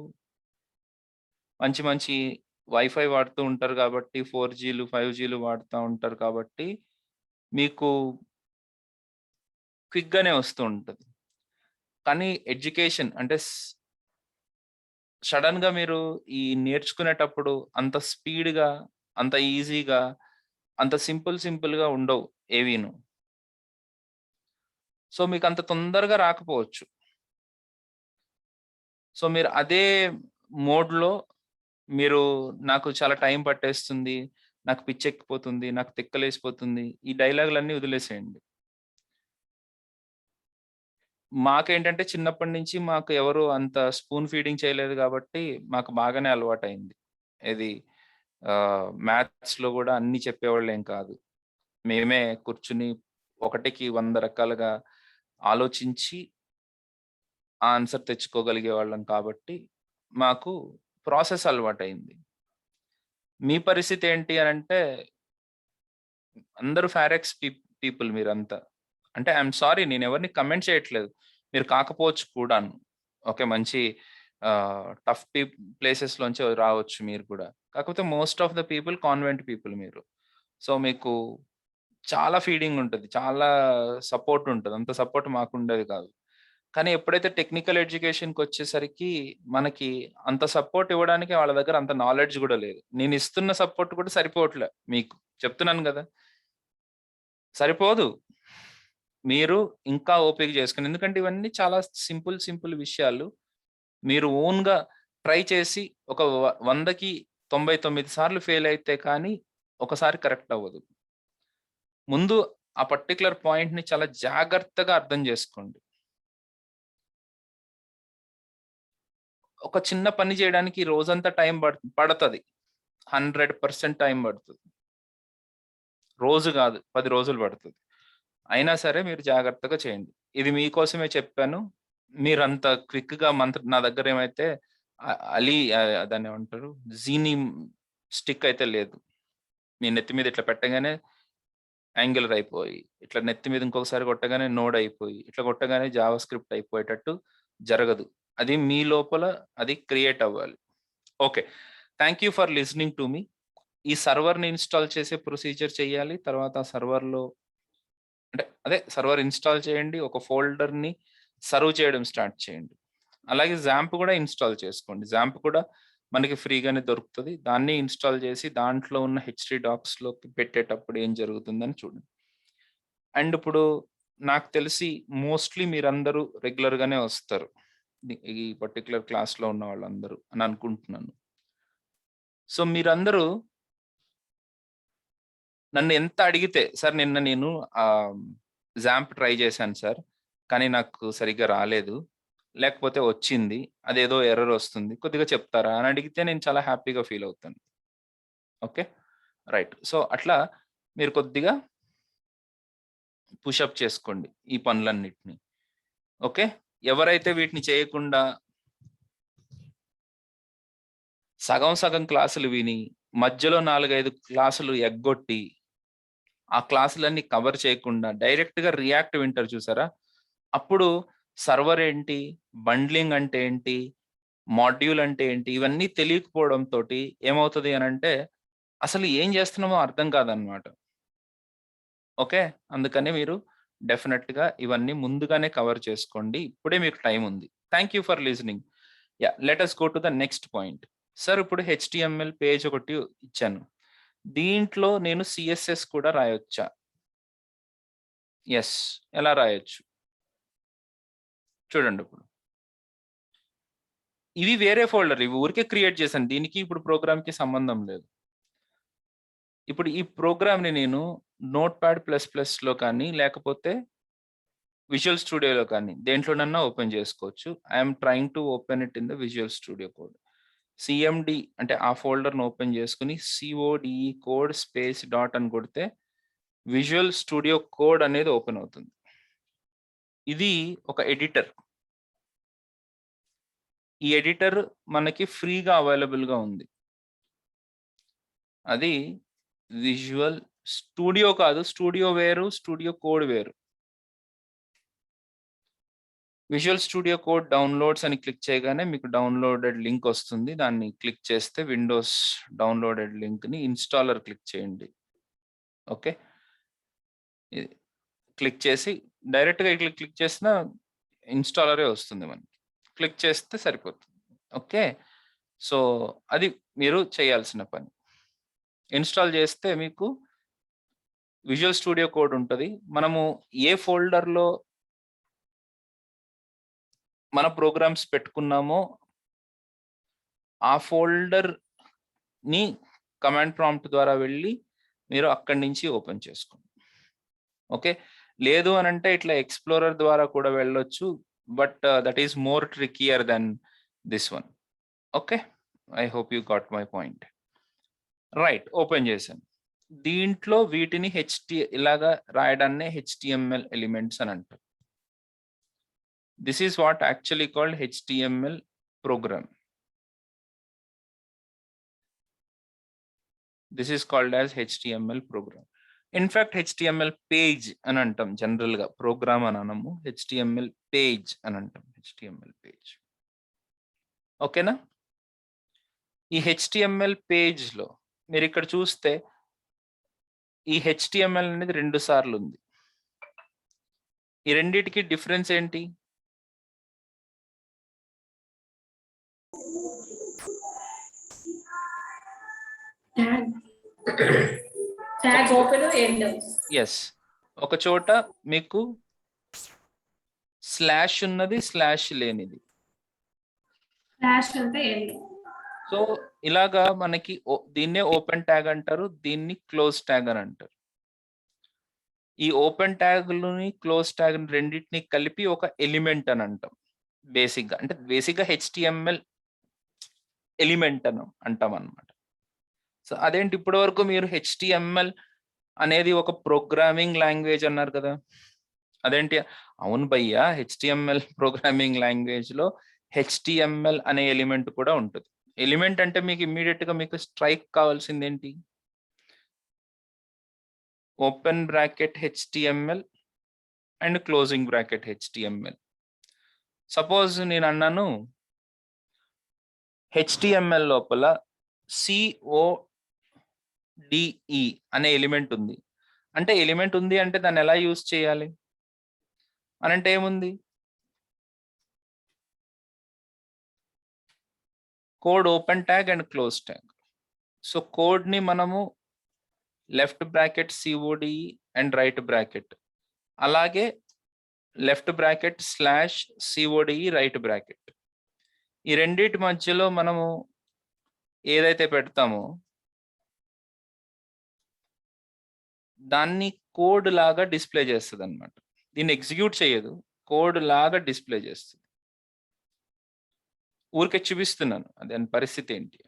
మంచి మంచి వైఫై వాడుతూ ఉంటారు కాబట్టి, 4Gలు 5Gలు వాడుతూ ఉంటారు కాబట్టి మీకు క్విక్గానే వస్తూ ఉంటుంది. కానీ ఎడ్యుకేషన్ అంటే సడన్గా మీరు ఈ నేర్చుకునేటప్పుడు అంత స్పీడ్గా, అంత ఈజీగా, అంత సింపుల్గా ఉండవు ఏవీను. సో మీకు అంత తొందరగా రాకపోవచ్చు. సో మీరు అదే మోడ్లో మీరు నాకు చాలా టైం పట్టేస్తుంది, నాకు పిచ్చెక్కిపోతుంది, నాకు తిక్కలేసిపోతుంది, ఈ డైలాగులన్నీ వదిలేసేయండి. మాకేంటంటే చిన్నప్పటి నుంచి మాకు ఎవరు అంత స్పూన్ ఫీడింగ్ చేయలేదు కాబట్టి మాకు బాగానే అలవాటైంది. ఇది మ్యాథ్స్‌లో కూడా అన్ని చెప్పేవాళ్ళేం కాదు. మేమే కూర్చుని ఒకటికి 100 రకాలుగా ఆలోచించి ఆన్సర్ తెచ్చుకోగలిగే వాళ్ళం కాబట్టి మాకు ప్రాసెస్ అలవాటైంది. మీ పరిస్థితి ఏంటి అనంటే అందరూ ఫారెక్స్ పీపుల్ మీరంతా. అంటే ఐయామ్ సారీ, నేను ఎవరిని కమెంట్ చేయట్లేదు. మీరు కాకపోవచ్చు కూడాను. ఓకే, మంచి టఫ్ ప్లేసెస్‌లోంచి రావచ్చు మీరు కూడా. కాకపోతే most of the people convent people మీరు. సో మీకు చాలా ఫీడింగ్ ఉంటది, చాలా సపోర్ట్ ఉంటది. అంత సపోర్ట్ మాకుండేది కాదు. కానీ ఎప్పుడైతే టెక్నికల్ ఎడ్యుకేషన్‌కొచ్చేసరికి మనకి అంత సపోర్ట్ ఇవ్వడానికి వాళ్ళ దగ్గర అంత నాలెడ్జ్ కూడా లేదు. నేను ఇస్తున్న సపోర్ట్ కూడా సరిపోవట్లే మీకు. చెప్తున్నాను గదా! సరిపోదు. మీరు ఇంకా ఓపిక చేసుకొని, ఎందుకంటే ఇవన్నీ చాలా సింపుల్ విషయాలు. మీరు ఓన్‌గా ట్రై చేసి ఒక 100కి 99 సార్లు ఫెయిల్ అయితే కానీ ఒకసారి కరెక్ట్ అవ్వదు. ముందు ఆ పర్టిక్యులర్ పాయింట్‌ని చాలా జాగ్రత్తగా అర్థం చేసుకోండి. ఒక చిన్న పని చేయడానికి రోజంతా టైం పడతది. 100% టైం పడుతది. రోజు కాదు, 10 రోజులు పడుతది. అయినా సరే మీరు జాగ్రత్తగా చేయండి. ఇది మీకోసమే చెప్పాను. మీరంత క్విక్‌గా నా దగ్గర ఏమైతే దాన్నేమంటారు, జీనీ స్టిక్ అయితే లేదు. మీ నెత్తి మీద ఇట్లా పెట్టగానే యాంగులర్ అయిపోయి, ఇట్లా నెత్తి మీద ఇంకొకసారి కొట్టగానే నోడ్ అయిపోయి, ఇట్లా కొట్టగానే జావా స్క్రిప్ట్ అయిపోయేటట్టు జరగదు. అది మీ లోపల అది క్రియేట్ అవ్వాలి. Okay, thank you for listening to me. ఈ సర్వర్‌ని ఇన్‌స్టాల్ చేసే ప్రొసీజర్ చేయాలి. తర్వాత సర్వర్‌లో సర్వర్ ఇన్‌స్టాల్ చేయండి. ఒక ఫోల్డర్‌ని సర్వ్ చేయడం స్టార్ట్ చేయండి. అలాగే జాంప్ కూడా ఇన్‌స్టాల్ చేసుకోండి. జాంప్ కూడా మనకి ఫ్రీగానే దొరుకుతది. దాన్ని ఇన్‌స్టాల్ చేసి దాంట్లో ఉన్న హెచ్‌డి డాక్స్‌లోకి పెట్టేటప్పుడు ఏం జరుగుతుందని చూడండి. అండ్ ఇప్పుడు నాకు తెలిసి మోస్ట్‌లీ మీరందరూ రెగ్యులర్‌గానే వస్తారు. ఈ పర్టిక్యులర్ క్లాస్‌లో ఉన్న వాళ్ళందరూ అని అనుకుంటున్నాను. సో మీరందరూ నన్ను ఎంత అడిగితే, సార్ నిన్న నేను జాంప్ ట్రై చేశాను సార్, కానీ నాకు సరిగ్గా రాలేదు. లేకపోతే వచ్చింది, అదేదో ఎర్రర్ వస్తుంది, కొద్దిగా చెప్తారా అని అడిగితే నేను చాలా హ్యాపీగా ఫీల్ అవుతాను. Okay, right. సో అట్లా మీరు కొద్దిగా పుషప్ చేసుకోండి ఈ పనులన్నిటిని. ఓకే, ఎవరైతే వీటిని చేయకుండా సగం సగం క్లాసులు విని మధ్యలో 4-5 క్లాసులు ఎగ్గొట్టి ఆ క్లాసులన్నీ కవర్ చేయకుండా డైరెక్ట్‌గా రియాక్ట్ వింటారు చూసారా? అప్పుడు సర్వర్ ఏంటి? బండ్లింగ్ అంటే ఏంటి? మాడ్యూల్ అంటే ఏంటి? ఇవన్నీ తెలియకపోవడంతోటి ఏమవుతది అనంటే అసలు ఏం చేస్తున్నామో అర్థం కాదనమాట. ఓకే, అందుకని మీరు డెఫినిట్‌గా ఇవన్నీ ముందుగానే కవర్ చేసుకోండి. ఇప్పుడే మీకు టైం ఉంది. Thank you for listening. Yeah! Let us go to the next point. Sir ఇప్పుడు హెచ్‌టీఎంఎల్ పేజ్ ఒకటి ఇచ్చాను. దీంట్లో నేను సీఎస్ఎస్ కూడా రాయొచ్చా? యెస్. ఎలా రాయొచ్చు? చూడండి ఇప్పుడు. ఇవి వేరే ఫోల్డర్. ఇవి ఊరికే క్రియేట్ చేశాను. దీనికి ఇప్పుడు ప్రోగ్రామ్‌కి సంబంధం లేదు. ఇప్పుడు ఈ ప్రోగ్రామ్‌ని నేను నోట్‌ప్యాడ్ ప్లస్ ప్లస్‌లో కానీ, లేకపోతే విజువల్ స్టూడియోలో కానీ దేంట్లోనన్నా ఓపెన్ చేసుకోవచ్చు. I am trying to open it in the visual studio code. CMD అంటే ఆ ఫోల్డర్‌ని ఓపెన్ చేసుకొని సీఓడీఈ కోడ్ స్పేస్ డాట్ అని కొడితే విజువల్ స్టూడియో కోడ్ అనేది ఓపెన్ అవుతుంది. ఇది ఒక ఎడిటర్. ఈ ఎడిటర్ మనకి ఫ్రీగా అవైలబుల్‌గా ఉంది. అది విజువల్ స్టూడియో కాదు. స్టూడియో వేరు, స్టూడియో కోడ్ వేరు. విజువల్ స్టూడియో కోడ్ డౌన్లోడ్స్ అని క్లిక్ చేయగానే మీకు డౌన్లోడెడ్ లింక్ వస్తుంది. దాన్ని క్లిక్ చేస్తే విండోస్ డౌన్లోడెడ్ లింక్‌ని ఇన్‌స్టాలర్ క్లిక్ చేయండి. ఓకే, ఇది క్లిక్ చేసి డైరెక్ట్‌గా ఇట్లా క్లిక్ చేసినా ఇన్‌స్టాలరే వస్తుంది మనకి. క్లిక్ చేస్తే సరిపోతుంది. ఓకే, సో అది మీరు చేయాల్సిన పని. ఇన్‌స్టాల్ చేస్తే మీకు విజువల్ స్టూడియో కోడ్ ఉంటది. మనము ఏ ఫోల్డర్‌లో మన ప్రోగ్రామ్స్ పెట్టుకున్నామో ఆ ఫోల్డర్‌ని కమాండ్ ప్రాంప్ట్ ద్వారా వెళ్ళి మీరు అక్కడి నుంచి ఓపెన్ చేసుకోండి. ఓకే, లేదు అనంటే ఇట్లా ఎక్స్‌ప్లోరర్ ద్వారా కూడా వెళ్ళొచ్చు. But that is more trickier than this one. Okay, I hope you got my point. Right, open చేశాను. దీంట్లో వీటిని ఇలాగా రాయడాన్నే హెచ్‌టీఎంఎల్ ఎలిమెంట్స్ అని అంటారు. This is what actually called HTML program. This is called as HTML program. In fact HTML page అని అంటాం జనరల్‌గా. ప్రోగ్రామ్ అని అనము. హెచ్‌టీఎంఎల్ పేజ్ అని అంటాం. HTML page. ఓకేనా? ఈ హెచ్‌టీఎంఎల్ పేజ్‌లో మీరిక్కడ చూస్తే ఈ హెచ్‌టీఎంఎల్ అనేది 2 సార్లు ఉంది. ఈ రెండిటికి డిఫరెన్స్ ఏంటి? Tag open end. యెస్. ఒక చోట మీకు స్లాష్ ఉన్నది, స్లాష్ లేనిది. స్లాష్ అంటే ఎండ్. సో ఇలాగా మనకి దీన్నే ఓపెన్ ట్యాగ్ అంటారు. దీన్ని క్లోజ్ ట్యాగ్ అని అంటారు. ఈ ఓపెన్ ట్యాగ్‌లని, క్లోజ్ ట్యాగ్‌ని రెండిటిని కలిపి ఒక ఎలిమెంట్ అని అంటాం. బేసిక్‌గా. అంటే బేసిక్‌గా హెచ్‌టీఎంఎల్ ఎలిమెంట్ అని అంటామన్నమాట. సో అదేంటి ఇప్పటి వరకు మీరు హెచ్‌టీఎంఎల్ అనేది ఒక ప్రోగ్రామింగ్ లాంగ్వేజ్ అన్నారు కదా! అదేంటి? అవును భయ్యా, హెచ్‌టీఎంఎల్ ప్రోగ్రామింగ్ లాంగ్వేజ్‌లో హెచ్‌టీఎంఎల్ అనే ఎలిమెంట్ కూడా ఉంటది. ఎలిమెంట్ అంటే మీకు ఇమ్మీడియేట్‌గా మీకు స్ట్రైక్ కావాల్సిందేంటి? Open bracket HTML and closing bracket HTML. Suppose నేను అన్నాను హెచ్‌టీఎంఎల్ లోపల CODE అనే ఎలిమెంట్ ఉంది. అంటే ఎలిమెంట్ ఉంది అంటే దాన్ని ఎలా యూజ్ చేయాలి? అనంటే ఏముంది? Code open tag and close tag. So కోడ్‌ని మనము left bracket CODE and right bracket. అలాగే left bracket slash CODE right bracket. ఈ రెండిటి మధ్యలో మనము ఏదైతే పెడతామో దాన్ని కోడ్ లాగా డిస్‌ప్లే చేస్తదన్నమాట. దీన్ని ఎగ్జిక్యూట్ చేయదు. కోడ్ లాగా డిస్‌ప్లే చేస్తది. ఊరికే చూపిస్తున్నాను దాని పరిస్థితి ఏంటి.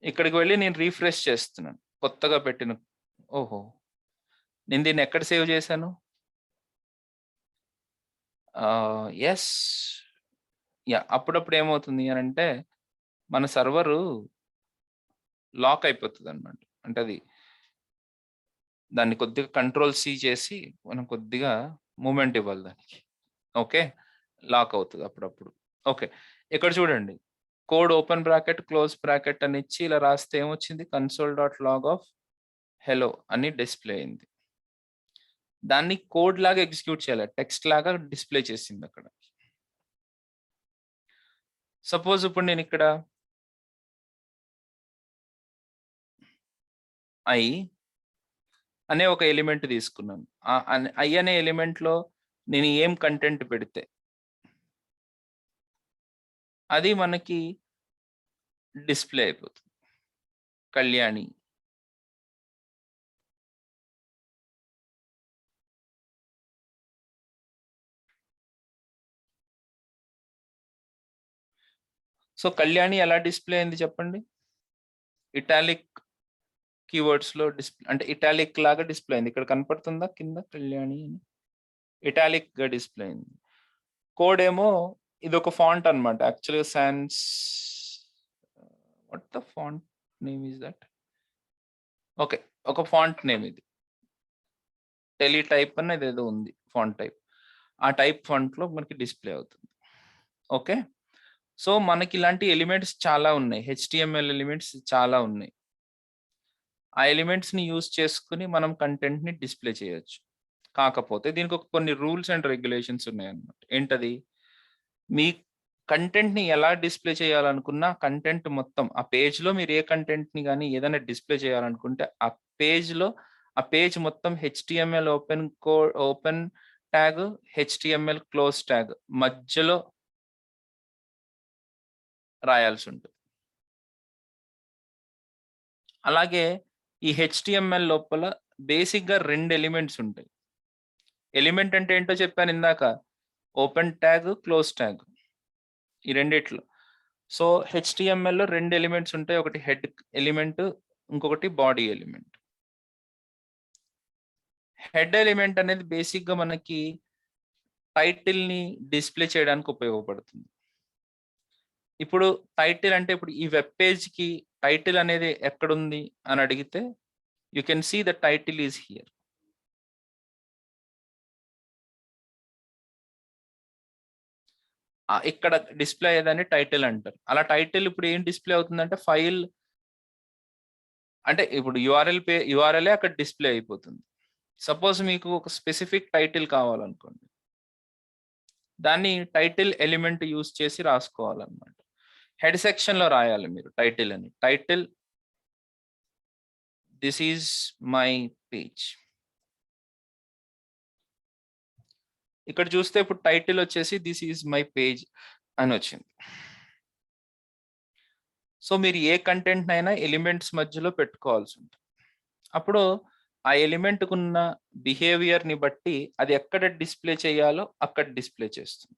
ఇక్కడికి వెళ్ళి నేను రిఫ్రెష్ చేస్తున్నాను. కొత్తగా పెట్టిన ఓహో! నేను దీన్ని ఎక్కడ సేవ్ చేశాను? యెస్. యాహ్! అప్పుడప్పుడు ఏమవుతుంది అనంటే, మన సర్వరు లాక్ అయిపోతదనమాట. అంటే అది దాన్ని కొద్దిగా కంట్రోల్ సి చేసి, మనం కొద్దిగా మూవ్‌మెంట్ ఇవ్వాలి దానికి. ఓకే. లాక్ అవుతది అప్పుడప్పుడు. ఓకే. ఇక్కడ చూడండి. Code open bracket, close bracket అని ఇచ్చి ఇలా రాస్తే ఏమొచ్చింది? Console dot log of hello అని డిస్‌ప్లే అయింది. దాన్ని కోడ్ లాగా ఎగ్జిక్యూట్ చేయాలి. టెక్స్ట్ లాగా డిస్‌ప్లే చేసిందక్కడ. సపోజ్ ఇప్పుడు నేనిక్కడ ఐ అనే ఒక ఎలిమెంట్ తీసుకున్నాను. ఐ అనే ఎలిమెంట్‌లో నేను ఏం కంటెంట్ పెడితే అది మనకి డిస్‌ప్లే అయిపోతుంది. కళ్యాణి. సో, కళ్యాణి ఎలా డిస్‌ప్లే అయింది చెప్పండి? ఇటాలిక్ కీవర్డ్స్‌లో అంటే ఇటాలిక్ లాగా డిస్‌ప్లే అయింది. ఇక్కడ కనపడుతుందా కింద కళ్యాణి అని? ఇటాలిక్‌గా డిస్‌ప్లే అయింది. కోడ్ ఏమో ఇదొక ఫాంట్ అన్నమాట. యాక్చువల్‌గా what the font name is that? Okay. ఒక ఫాంట్ నేమ్ ఇది. టెలిటైప్ అని ఏదేదో ఉంది ఫాంట్ టైప్. ఆ టైప్ ఫాంట్‌లో మనకి డిస్‌ప్లే అవుతుంది. ఓకే. సో, మనకి ఇలాంటి ఎలిమెంట్స్ చాలా ఉన్నాయి. హెచ్‌టీఎంఎల్ ఎలిమెంట్స్ చాలా ఉన్నాయి. ఆ ఎలిమెంట్స్‌ని యూజ్ చేసుకొని మనం కంటెంట్‌ని డిస్‌ప్లే చేయొచ్చు. కాకపోతే దీనికి ఒక కొన్ని రూల్స్ అండ్ రెగ్యులేషన్స్ ఉన్నాయన్నమాట. ఏంటది? మీ కంటెంట్‌ని ఎలా డిస్‌ప్లే చేయాలనుకున్నా కంటెంట్ మొత్తం ఆ పేజ్‌లో మీరు ఏ కంటెంట్‌ని గాని ఏదైనా డిస్‌ప్లే చేయాలనుకుంటే పేజ్‌లో ఆ పేజ్ మొత్తం HTML open tag, HTML close tag మధ్యలో రాయాల్సుంటుంది. అలాగే ఈ హెచ్‌టీఎంఎల్ లోపల బేసిక్‌గా 2 ఎలిమెంట్స్ ఉంటాయి. ఎలిమెంట్ అంటే ఏంటో చెప్పాను ఇందాక. Open tag, close tag. ఈ రెండిట్లో. సో, హెచ్‌టీఎంఎల్‌లో 2 ఎలిమెంట్స్ ఉంటాయి. ఒకటి హెడ్ ఎలిమెంట్, ఇంకొకటి బాడీ ఎలిమెంట్. హెడ్ ఎలిమెంట్ అనేది బేసిక్‌గా మనకి టైటిల్‌ని డిస్‌ప్లే చేయడానికి ఉపయోగపడుతుంది. ఇప్పుడు టైటిల్ అంటే ఇప్పుడు ఈ వెబ్ పేజ్‌కి టైటిల్ అనేది ఎక్కడుంది అని అడిగితే you can see the title is here. ఇక్కడ డిస్‌ప్లే అయ్యేదాన్ని టైటిల్ అంటారు. అలా టైటిల్ ఇప్పుడు ఏం డిస్‌ప్లే అవుతుందంటే ఫైల్ అంటే ఇప్పుడు యూఆర్ఎలే అక్కడ డిస్‌ప్లే అయిపోతుంది. సపోజ్ మీకు ఒక స్పెసిఫిక్ టైటిల్ కావాలనుకోండి. దాన్ని టైటిల్ ఎలిమెంట్ యూజ్ చేసి రాసుకోవాలన్నమాట. హెడ్ సెక్షన్‌లో రాయాలి మీరు టైటిల్ అని. Title this is my page. ఇక్కడ చూస్తే ఇప్పుడు టైటిల్ వచ్చేసి దిస్ ఈజ్ మై పేజ్ అని వచ్చింది. సో, మీరు ఏ కంటెంట్‌నైనా ఎలిమెంట్స్ మధ్యలో పెట్టుకోవాల్సి ఉంటుంది. అప్పుడు ఆ ఎలిమెంట్‌కున్న బిహేవియర్‌ని బట్టి అది ఎక్కడ డిస్‌ప్లే చేయాలో అక్కడ డిస్‌ప్లే చేస్తుంది.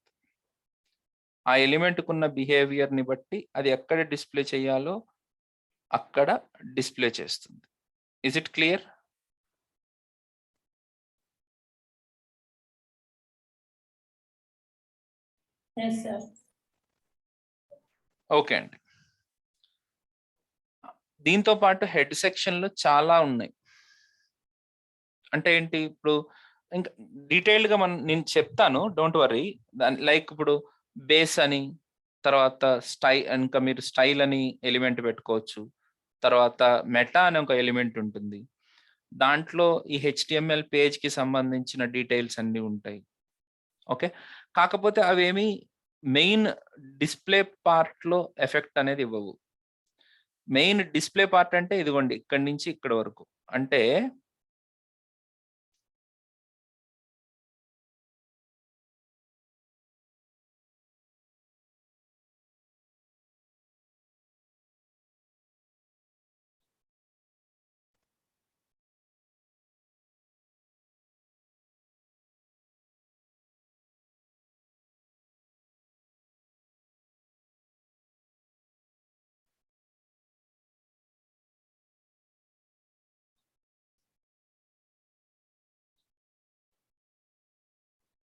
ఆ ఎలిమెంట్‌కున్న బిహేవియర్‌ని బట్టి అది ఎక్కడ డిస్‌ప్లే చేయాలో అక్కడ డిస్‌ప్లే చేస్తుంది. Is it clear? Yes sir. Okay అండి. దీంతో పాటు హెడ్ సెక్షన్‌లో చాలా ఉన్నాయి. అంటే ఏంటి ఇప్పుడు ఇంకా డీటెయిల్డ్‌గా నేను చెప్తాను. Don't worry. లైక్ ఇప్పుడు బేస్ అని, తర్వాత ఇంకా మీరు స్టైల్ అని ఎలిమెంట్ పెట్టుకోవచ్చు. తర్వాత మెటా అనే ఒక ఎలిమెంట్ ఉంటుంది. దాంట్లో ఈ హెచ్‌టీఎంఎల్ పేజ్‌కి సంబంధించిన డీటెయిల్స్ అన్నీ ఉంటాయి. ఓకే. కాకపోతే అవేమి మెయిన్ డిస్‌ప్లే పార్ట్‌లో ఎఫెక్ట్ అనేది ఇవ్వవు. మెయిన్ డిస్‌ప్లే పార్ట్ అంటే ఇదిగోండి ఇక్కడి నుంచి ఇక్కడి వరకు. అంటే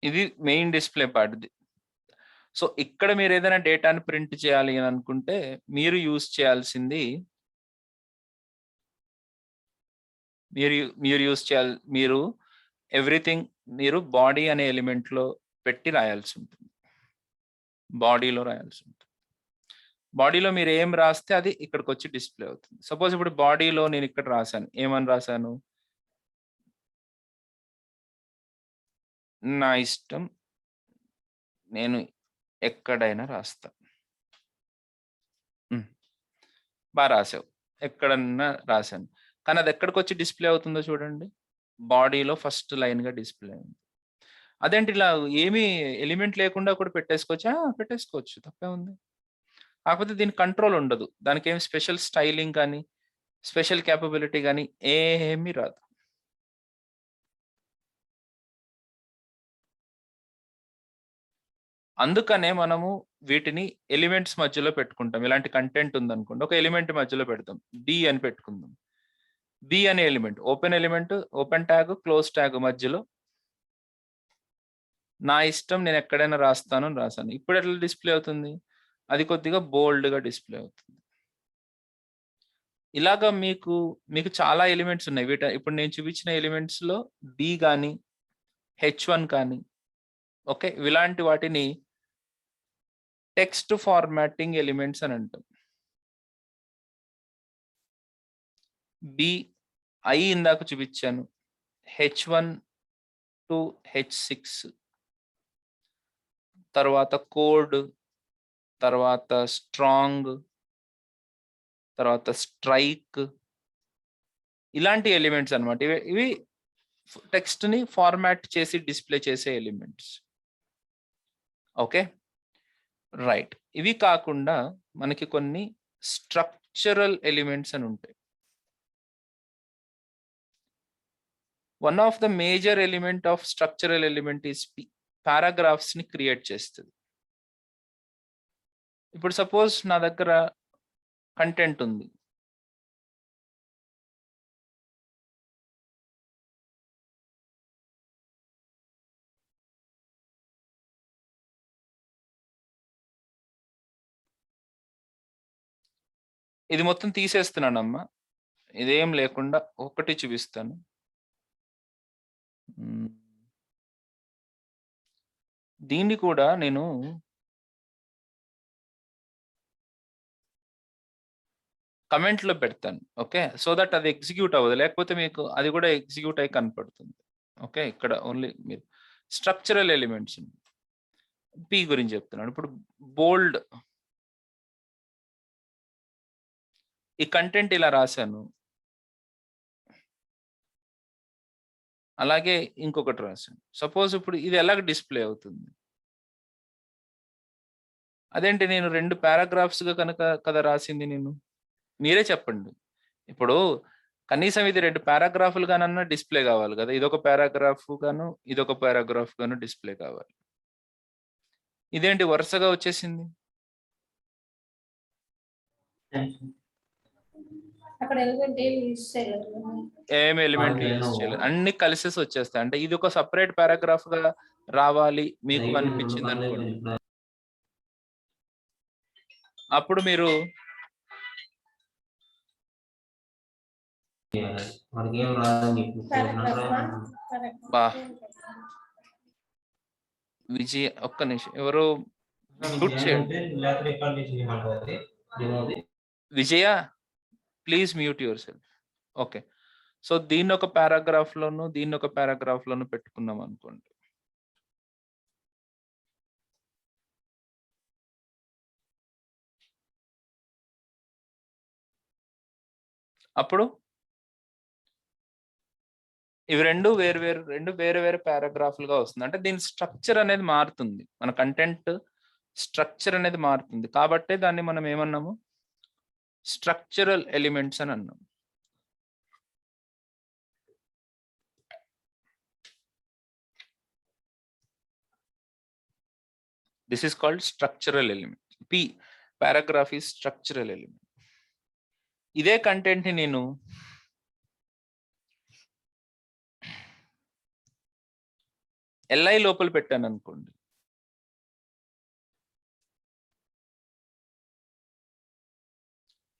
ఇది మెయిన్ డిస్ప్లే పార్ట్. సో ఇక్కడ మీరు ఏదైనా డేటాను ప్రింట్ చేయాలి అని అనుకుంటే మీరు యూజ్ చేయాల్సింది మీరు ఎవ్రీథింగ్ మీరు బాడీ అనే ఎలిమెంట్ లో పెట్టి రాయాల్సి ఉంటుంది. బాడీలో రాయాల్సి ఉంటుంది. బాడీలో మీరు ఏం రాస్తే అది ఇక్కడికి వచ్చి డిస్ప్లే అవుతుంది. సపోజ్ ఇప్పుడు బాడీలో నేను ఇక్కడ రాశాను, ఏమని రాశాను, నా ఇష్టం నేను ఎక్కడైనా రాస్తా. బాగా రాసావు, ఎక్కడన్నా రాశాను, కానీ అది ఎక్కడికి వచ్చి డిస్ప్లే అవుతుందో చూడండి, బాడీలో ఫస్ట్ లైన్ గా డిస్ప్లే అయింది. అదేంటి ఇలా ఏమీ ఎలిమెంట్ లేకుండా కూడా పెట్టేసుకోవచ్చా? పెట్టేసుకోవచ్చు, తప్పే ఉంది. కాకపోతే దీని కంట్రోల్ ఉండదు, దానికి ఏమి స్పెషల్ స్టైలింగ్ కానీ స్పెషల్ క్యాపబిలిటీ కానీ ఏమీ రాదు. అందుకనే మనము వీటిని ఎలిమెంట్స్ మధ్యలో పెట్టుకుంటాం. ఇలాంటి కంటెంట్ ఉందనుకోండి, ఒక ఎలిమెంట్ మధ్యలో పెడతాం, డి అని పెట్టుకుందాం. బి అనే element, open tag close tag మధ్యలో నా ఇష్టం నేను ఎక్కడైనా రాస్తాను అని రాశాను. ఇప్పుడు ఎట్లా డిస్ప్లే అవుతుంది, అది కొద్దిగా బోల్డ్ గా డిస్ప్లే అవుతుంది. ఇలాగా మీకు చాలా ఎలిమెంట్స్ ఉన్నాయి. ఇప్పుడు నేను చూపించిన ఎలిమెంట్స్ లో డి కానీ H1 కానీ, ఓకే, ఇలాంటి వాటిని టెక్స్ట్ ఫార్మాటింగ్ ఎలిమెంట్స్ అని అంటాం. ఐ ఇందాక చూపించాను, H1 to H6, తర్వాత కోడ్, తర్వాత స్ట్రాంగ్, తర్వాత స్ట్రైక్, ఇలాంటి ఎలిమెంట్స్ అన్నమాట. ఇవి టెక్స్ట్ ని ఫార్మాట్ చేసి డిస్ప్లే చేసే ఎలిమెంట్స్. Okay, right. ఇవి కాకుండా మనకి కొన్ని స్ట్రక్చరల్ ఎలిమెంట్స్ అని ఉంటాయి. One of the major element of structural element is paragraphs ని క్రియేట్ చేస్తుంది. ఇప్పుడు సపోజ్ నా దగ్గర కంటెంట్ ఉంది, ఇది మొత్తం తీసేస్తున్నానమ్మా, ఇదేం లేకుండా ఒకటి చూపిస్తాను. దీన్ని కూడా నేను కమెంట్ లో పెడతాను, ఓకే, సో దట్ అది ఎగ్జిక్యూట్ అవ్వదు, లేకపోతే మీకు అది కూడా ఎగ్జిక్యూట్ అయి కనపడుతుంది. ఓకే, ఇక్కడ ఓన్లీ మీరు స్ట్రక్చరల్ ఎలిమెంట్స్ పి గురించి చెప్తున్నాను. ఇప్పుడు బోల్డ్, ఈ కంటెంట్ ఇలా రాశాను, అలాగే ఇంకొకటి రాశాను. సపోజ్ ఇప్పుడు ఇది ఎలాగ డిస్ప్లే అవుతుంది, అదేంటి నేను 2 పారాగ్రాఫ్స్ గా కనుక కదా రాసింది, నేను మీరే చెప్పండి. ఇప్పుడు కనీసం ఇది 2 పారాగ్రాఫ్లు గానన్నా డిస్ప్లే కావాలి కదా, ఇదొక పారాగ్రాఫ్ గాను ఇదొక పారాగ్రాఫ్ గాను డిస్ప్లే కావాలి. ఇదేంటి వరుసగా వచ్చేసింది, ఏం ఎలిమెంట్ యూజ్ చేయలేదు, అన్ని కలిసేసి వచ్చేస్తాయి. అంటే ఇది ఒక సపరేట్ పారాగ్రాఫ్ గా రావాలి మీకు అనిపించింది అనుకోండి, అప్పుడు మీరు విజయ, ఒక్క నిమిషం, ఎవరు మ్యూట్ చేయండి. Vijaya, please mute yourself. Okay, so దీన్ని ఒక పారాగ్రాఫ్ లోను దీన్ని ఒక పారాగ్రాఫ్ లోను పెట్టుకున్నాం అనుకోండి. అప్పుడు ఇవి రెండు వేరు వేరు పారాగ్రాఫ్లుగా వస్తుంది. అంటే దీని స్ట్రక్చర్ అనేది మారుతుంది, మన కంటెంట్ స్ట్రక్చర్ అనేది మారుతుంది. కాబట్టి దాన్ని మనం ఏమన్నాము, స్ట్రక్చరల్ ఎలిమెంట్స్ అని అన్నాం. This is called structural element. P, paragraph is structural element. ఇదే కంటెంట్ ని నేను ఎల్ఐ లోపల పెట్టాను అనుకోండి,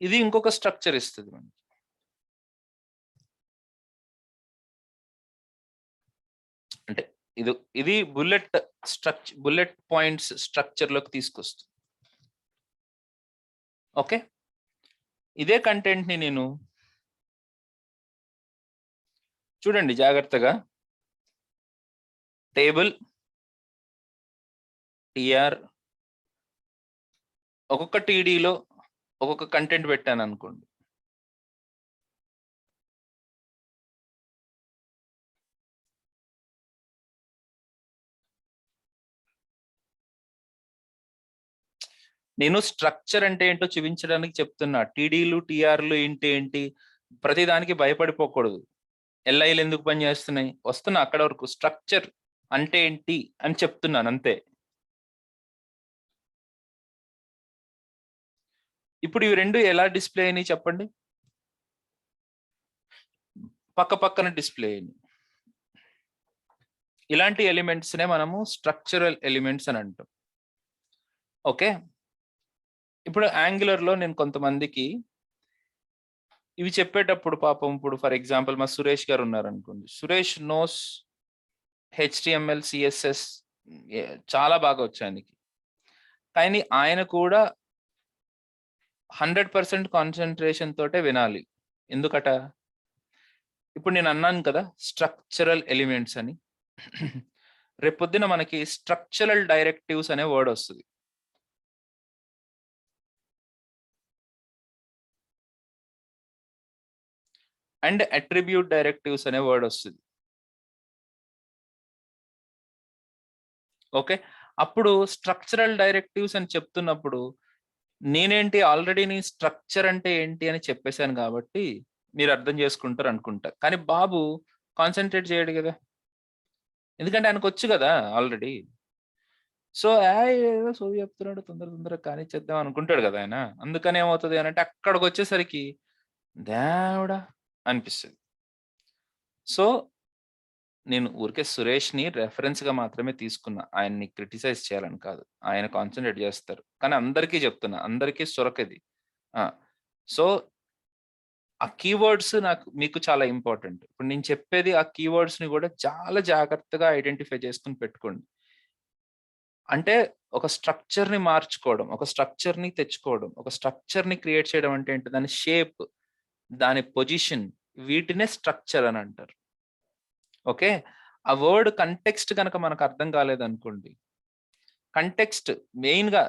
ఇది ఇంకొక స్ట్రక్చర్ ఇస్తుంది మనకి. అంటే ఇది బుల్లెట్ పాయింట్స్ స్ట్రక్చర్ లోకి తీసుకొస్తుంది. ఓకే, ఇదే కంటెంట్ ని నేను చూడండి జాగ్రత్తగా, టేబుల్ టిఆర్ ఒక్కొక్క టీడీలో ఒక్కొక్క కంటెంట్ పెట్టాను అనుకోండి. నేను స్ట్రక్చర్ అంటే ఏంటో చూపించడానికి చెప్తున్నా. టీడీలు టిఆర్లు ఏంటి ప్రతి దానికి భయపడిపోకూడదు. ఎల్ఐలు ఎందుకు పనిచేస్తున్నాయి వస్తున్నా అక్కడ వరకు. స్ట్రక్చర్ అంటే ఏంటి అని చెప్తున్నాను అంతే. ఇప్పుడు ఇవి రెండు ఎలా డిస్ప్లే అయినాయి చెప్పండి? పక్క పక్కన డిస్ప్లే అయినాయి. ఇలాంటి ఎలిమెంట్స్ నే మనము స్ట్రక్చరల్ ఎలిమెంట్స్ అని అంటాం. ఓకే, ఇప్పుడు యాంగులర్ లో నేను కొంతమందికి ఇవి చెప్పేటప్పుడు పాపం, ఇప్పుడు ఫర్ ఎగ్జాంపుల్ మా సురేష్ గారు ఉన్నారు అనుకోండి. సురేష్ నోస్ HTML CSS చాలా బాగా వచ్చు ఆయనకి, కానీ ఆయన కూడా 100% కాన్సన్ట్రేషన్ తోటే వినాలి. ఎందుకట? ఇప్పుడు నేను అన్నాను కదా స్ట్రక్చరల్ ఎలిమెంట్స్ అని. రేపొద్దున మనకి స్ట్రక్చరల్ డైరెక్టివ్స్ అనే వర్డ్ వస్తుంది. అండ్ అట్రిబ్యూట్ డైరెక్టివ్స్ అనే వర్డ్ వస్తుంది. ఓకే, అప్పుడు స్ట్రక్చరల్ డైరెక్టివ్స్ అని చెప్తున్నప్పుడు నేనేంటి ఆల్రెడీ నీ స్ట్రక్చర్ అంటే ఏంటి అని చెప్పేశాను కాబట్టి మీరు అర్థం చేసుకుంటారు అనుకుంటా. కానీ బాబు కాన్సన్ట్రేట్ చేయడు కదా, ఎందుకంటే ఆయనకు వచ్చు కదా ఆల్రెడీ. సో ఏదో సో చెప్తున్నాడు, తొందరగా కానిచ్చేద్దాం అనుకుంటాడు కదా ఆయన. అందుకని ఏమవుతుంది అని అంటే అక్కడికి వచ్చేసరికి దేవుడా అనిపిస్తుంది. సో నేను ఊరికే సురేష్ని రెఫరెన్స్ గా మాత్రమే తీసుకున్నా, ఆయన్ని క్రిటిసైజ్ చేయాలని కాదు. ఆయన కాన్సన్ట్రేట్ చేస్తారు, కానీ అందరికీ చెప్తున్నా, అందరికీ సొరకది. సో ఆ కీవర్డ్స్ మీకు చాలా ఇంపార్టెంట్. ఇప్పుడు నేను చెప్పేది ఆ కీవర్డ్స్ ని కూడా చాలా జాగ్రత్తగా ఐడెంటిఫై చేసుకుని పెట్టుకోండి. అంటే ఒక స్ట్రక్చర్ ని మార్చుకోవడం, ఒక స్ట్రక్చర్ ని తెచ్చుకోవడం, ఒక స్ట్రక్చర్ ని క్రియేట్ చేయడం అంటే ఏంటి? దాని షేప్, దాని పొజిషన్, వీటినే స్ట్రక్చర్ అని అంటారు. ఓకే, ఆ వర్డ్ కంటెక్స్ట్ కనుక మనకు అర్థం కాలేదనుకోండి, కంటెక్స్ట్ మెయిన్ గా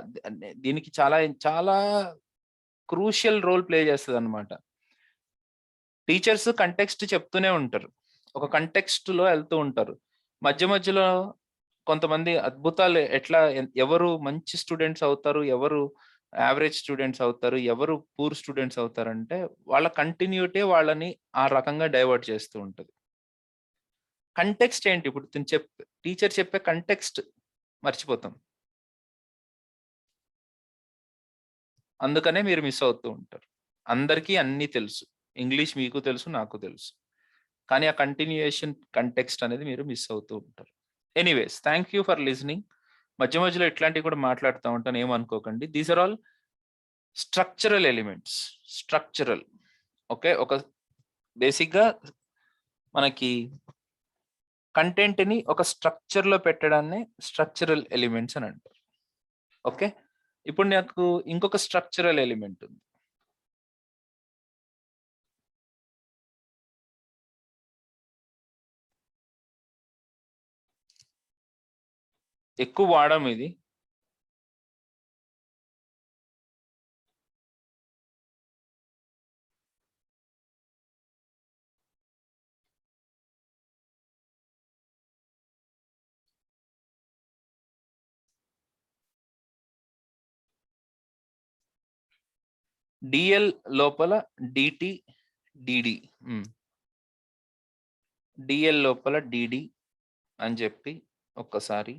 దీనికి చాలా చాలా క్రూషియల్ రోల్ ప్లే చేస్తుంది అనమాట. టీచర్స్ కంటెక్స్ట్ చెప్తూనే ఉంటారు, ఒక కంటెక్స్ట్ లో వెళ్తూ ఉంటారు. మధ్య మధ్యలో కొంతమంది అద్భుతాలు ఎవరు మంచి స్టూడెంట్స్ అవుతారు, ఎవరు యావరేజ్ స్టూడెంట్స్ అవుతారు, ఎవరు పూర్ స్టూడెంట్స్ అవుతారంటే వాళ్ళ కంటిన్యూటీ వాళ్ళని ఆ రకంగా డైవర్ట్ చేస్తూ ఉంటది. కంటెక్స్ట్ ఏంటి? ఇప్పుడు టీచర్ చెప్పే కంటెక్స్ట్ మర్చిపోతాం, అందుకనే మీరు మిస్ అవుతూ ఉంటారు. అందరికీ అన్ని తెలుసు, ఇంగ్లీష్ మీకు తెలుసు, నాకు తెలుసు, కానీ ఆ కంటిన్యూయేషన్ కంటెక్స్ట్ అనేది మీరు మిస్ అవుతూ ఉంటారు. Anyways, thank you for listening. మధ్య మధ్యలో ఇట్లాంటివి కూడా మాట్లాడుతూ ఉంటాను, ఏమనుకోకండి. These are all structural elements. Structural, okay. ఒక బేసిక్గా మనకి కంటెంట్ ని ఒక స్ట్రక్చర్ లో పెట్టడాన్ని స్ట్రక్చరల్ ఎలిమెంట్స్ అని అంటారు. ఓకే, ఇప్పుడు నాకు ఇంకొక స్ట్రక్చరల్ ఎలిమెంట్ ఉంది. ఎక్కువ వాడడం ఇది. డిఎల్ లోపల డిటి డిడి, డిఎల్ లోపల డిడి అని చెప్పి ఒక్కసారి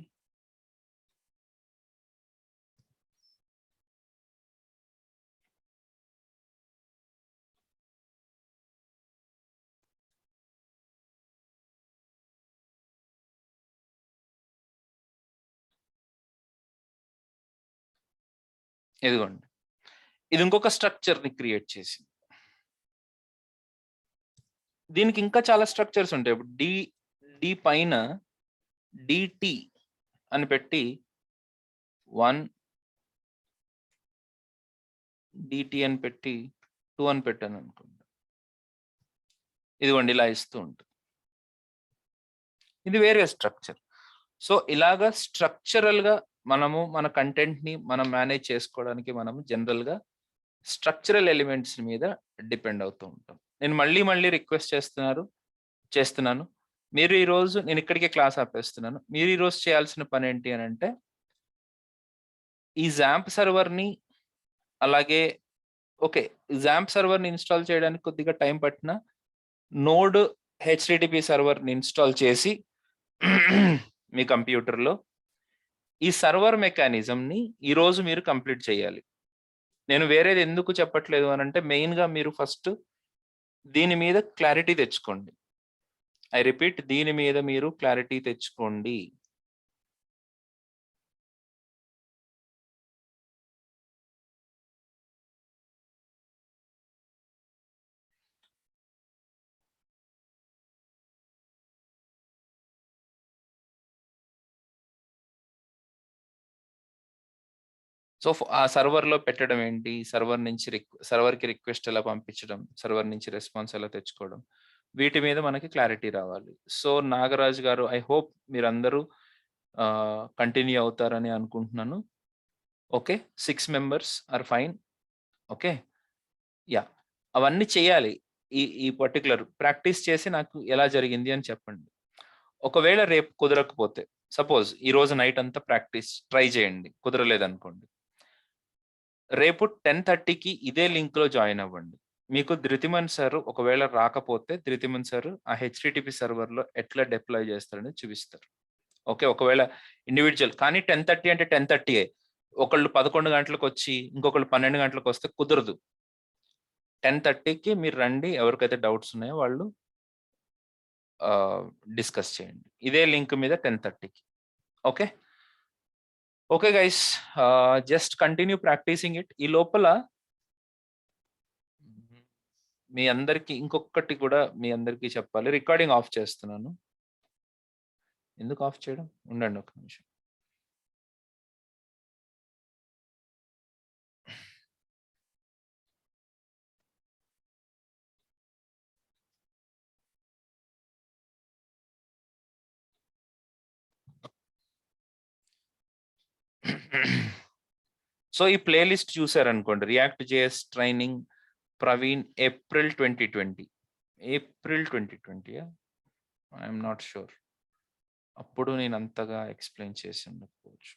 ఇదిగోండి, ఇది ఇంకొక స్ట్రక్చర్ ని క్రియేట్ చేసింది. దీనికి ఇంకా చాలా స్ట్రక్చర్స్ ఉంటాయి. ఇప్పుడు డి పైన డిటి అని పెట్టి 1 డిటి అని పెట్టి 2 అని పెట్టాను అనుకోండి, ఇదిగోండి ఇలా ఇస్తూ ఉంటుంది. ఇది వేరే స్ట్రక్చర్. సో ఇలాగా స్ట్రక్చరల్ గా మనము మన కంటెంట్ ని మనం మేనేజ్ చేసుకోవడానికి మనము జనరల్ గా స్ట్రక్చరల్ ఎలిమెంట్స్ మీద డిపెండ్ అవుతూ ఉంటాం. నేను మళ్ళీ రిక్వెస్ట్ చేస్తున్నాను, మీరు ఈరోజు, నేను ఇక్కడికే క్లాస్ ఆపేస్తున్నాను. మీరు ఈరోజు చేయాల్సిన పని ఏంటి అని అంటే, ఈ జాంప్ సర్వర్ని అలాగే ఓకే, జాంప్ సర్వర్ని ఇన్స్టాల్ చేయడానికి కొద్దిగా టైం పట్టిన నోడ్ హెచ్టిటిపి సర్వర్ని ఇన్స్టాల్ చేసి మీ కంప్యూటర్లో ఈ సర్వర్ మెకానిజంని ఈరోజు మీరు కంప్లీట్ చేయాలి. నేను వేరేది ఎందుకు చెప్పట్లేదు అని అంటే, మెయిన్గా మీరు ఫస్ట్ దీని మీద క్లారిటీ తెచ్చుకోండి. ఐ రిపీట్, దీని మీద మీరు క్లారిటీ తెచ్చుకోండి. సో ఆ సర్వర్లో పెట్టడం ఏంటి, సర్వర్కి రిక్వెస్ట్ ఎలా పంపించడం, సర్వర్ నుంచి రెస్పాన్స్ ఎలా తెచ్చుకోవడం, వీటి మీద మనకి క్లారిటీ రావాలి. సో నాగరాజు గారు, ఐ హోప్ మీరందరూ కంటిన్యూ అవుతారని అనుకుంటున్నాను. Okay, 6 members are fine. Okay, yeah, అవన్నీ చేయాలి. ఈ పర్టికులర్ ప్రాక్టీస్ చేసి నాకు ఎలా జరిగింది అని చెప్పండి. ఒకవేళ రేపు కుదరకపోతే, సపోజ్ ఈ రోజు నైట్ అంతా ప్రాక్టీస్ ట్రై చేయండి, కుదరలేదనుకోండి, రేపు 10:30కి ఇదే లింక్ లో జాయిన్ అవ్వండి. మీకు ధృతిమన్ సార్ ఒకవేళ రాకపోతే, ధృతిమన్ సార్ ఆ హెచ్టిటిపి సర్వర్ లో ఎట్లా డిప్లాయ్ చేస్తారని చూపిస్తారు. ఓకే, ఒకవేళ ఇండివిజువల్ కానీ 10:30 అంటే 10:30, ఒకళ్ళు 11 గంటలకు వచ్చి ఇంకొకళ్ళు 12 గంటలకు వస్తే కుదరదు. 10:30కి మీరు రండి, ఎవరికైతే డౌట్స్ ఉన్నాయో వాళ్ళు డిస్కస్ చేయండి ఇదే లింక్ మీద 10:30కి. Okay okay guys, just continue practicing it. ఈ లోపల మీ అందరికి ఇంకొకటి కూడా మీ అందరికీ చెప్పాలి. రికార్డింగ్ ఆఫ్ చేస్తున్నాను. ఎందుకు ఆఫ్ చేయడం, ఉండండి ఒక నిమిషం. సో ఈ ప్లేలిస్ట్ చూసారనుకోండి, React JS training Praveen April 2020. April 2020, I'm not sure. అప్పుడు నేను అంతగా ఎక్స్ప్లెయిన్ చేసి ఉండకపోవచ్చు.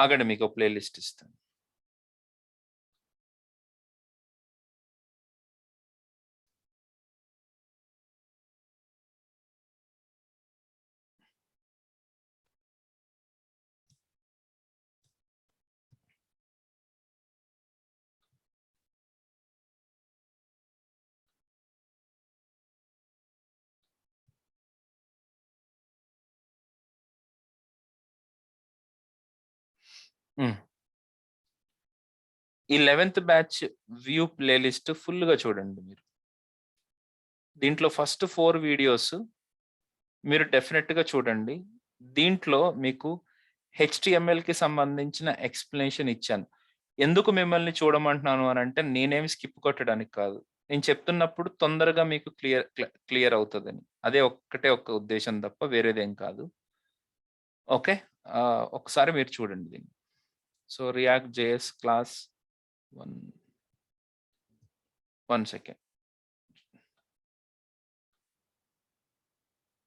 ఆగండి, మీకు ప్లేలిస్ట్ ఇస్తాను. ఈ 11th బ్యాచ్ వ్యూ ప్లేలిస్ట్ ఫుల్గా చూడండి మీరు. దీంట్లో ఫస్ట్ 4 వీడియోస్ మీరు డెఫినెట్గా చూడండి. దీంట్లో మీకు HTMLకి సంబంధించిన ఎక్స్ప్లెనేషన్ ఇచ్చాను. ఎందుకు మిమ్మల్ని చూడమంటున్నాను అని అంటే, నేనేమి స్కిప్ కొట్టడానికి కాదు, నేను చెప్తున్నప్పుడు తొందరగా మీకు క్లియర్ అవుతుందని. అదే ఒక్కటే ఒక్క ఉద్దేశం తప్ప వేరేదేం కాదు. ఓకే, ఒకసారి మీరు చూడండి దీన్ని. So react JS class 1 second.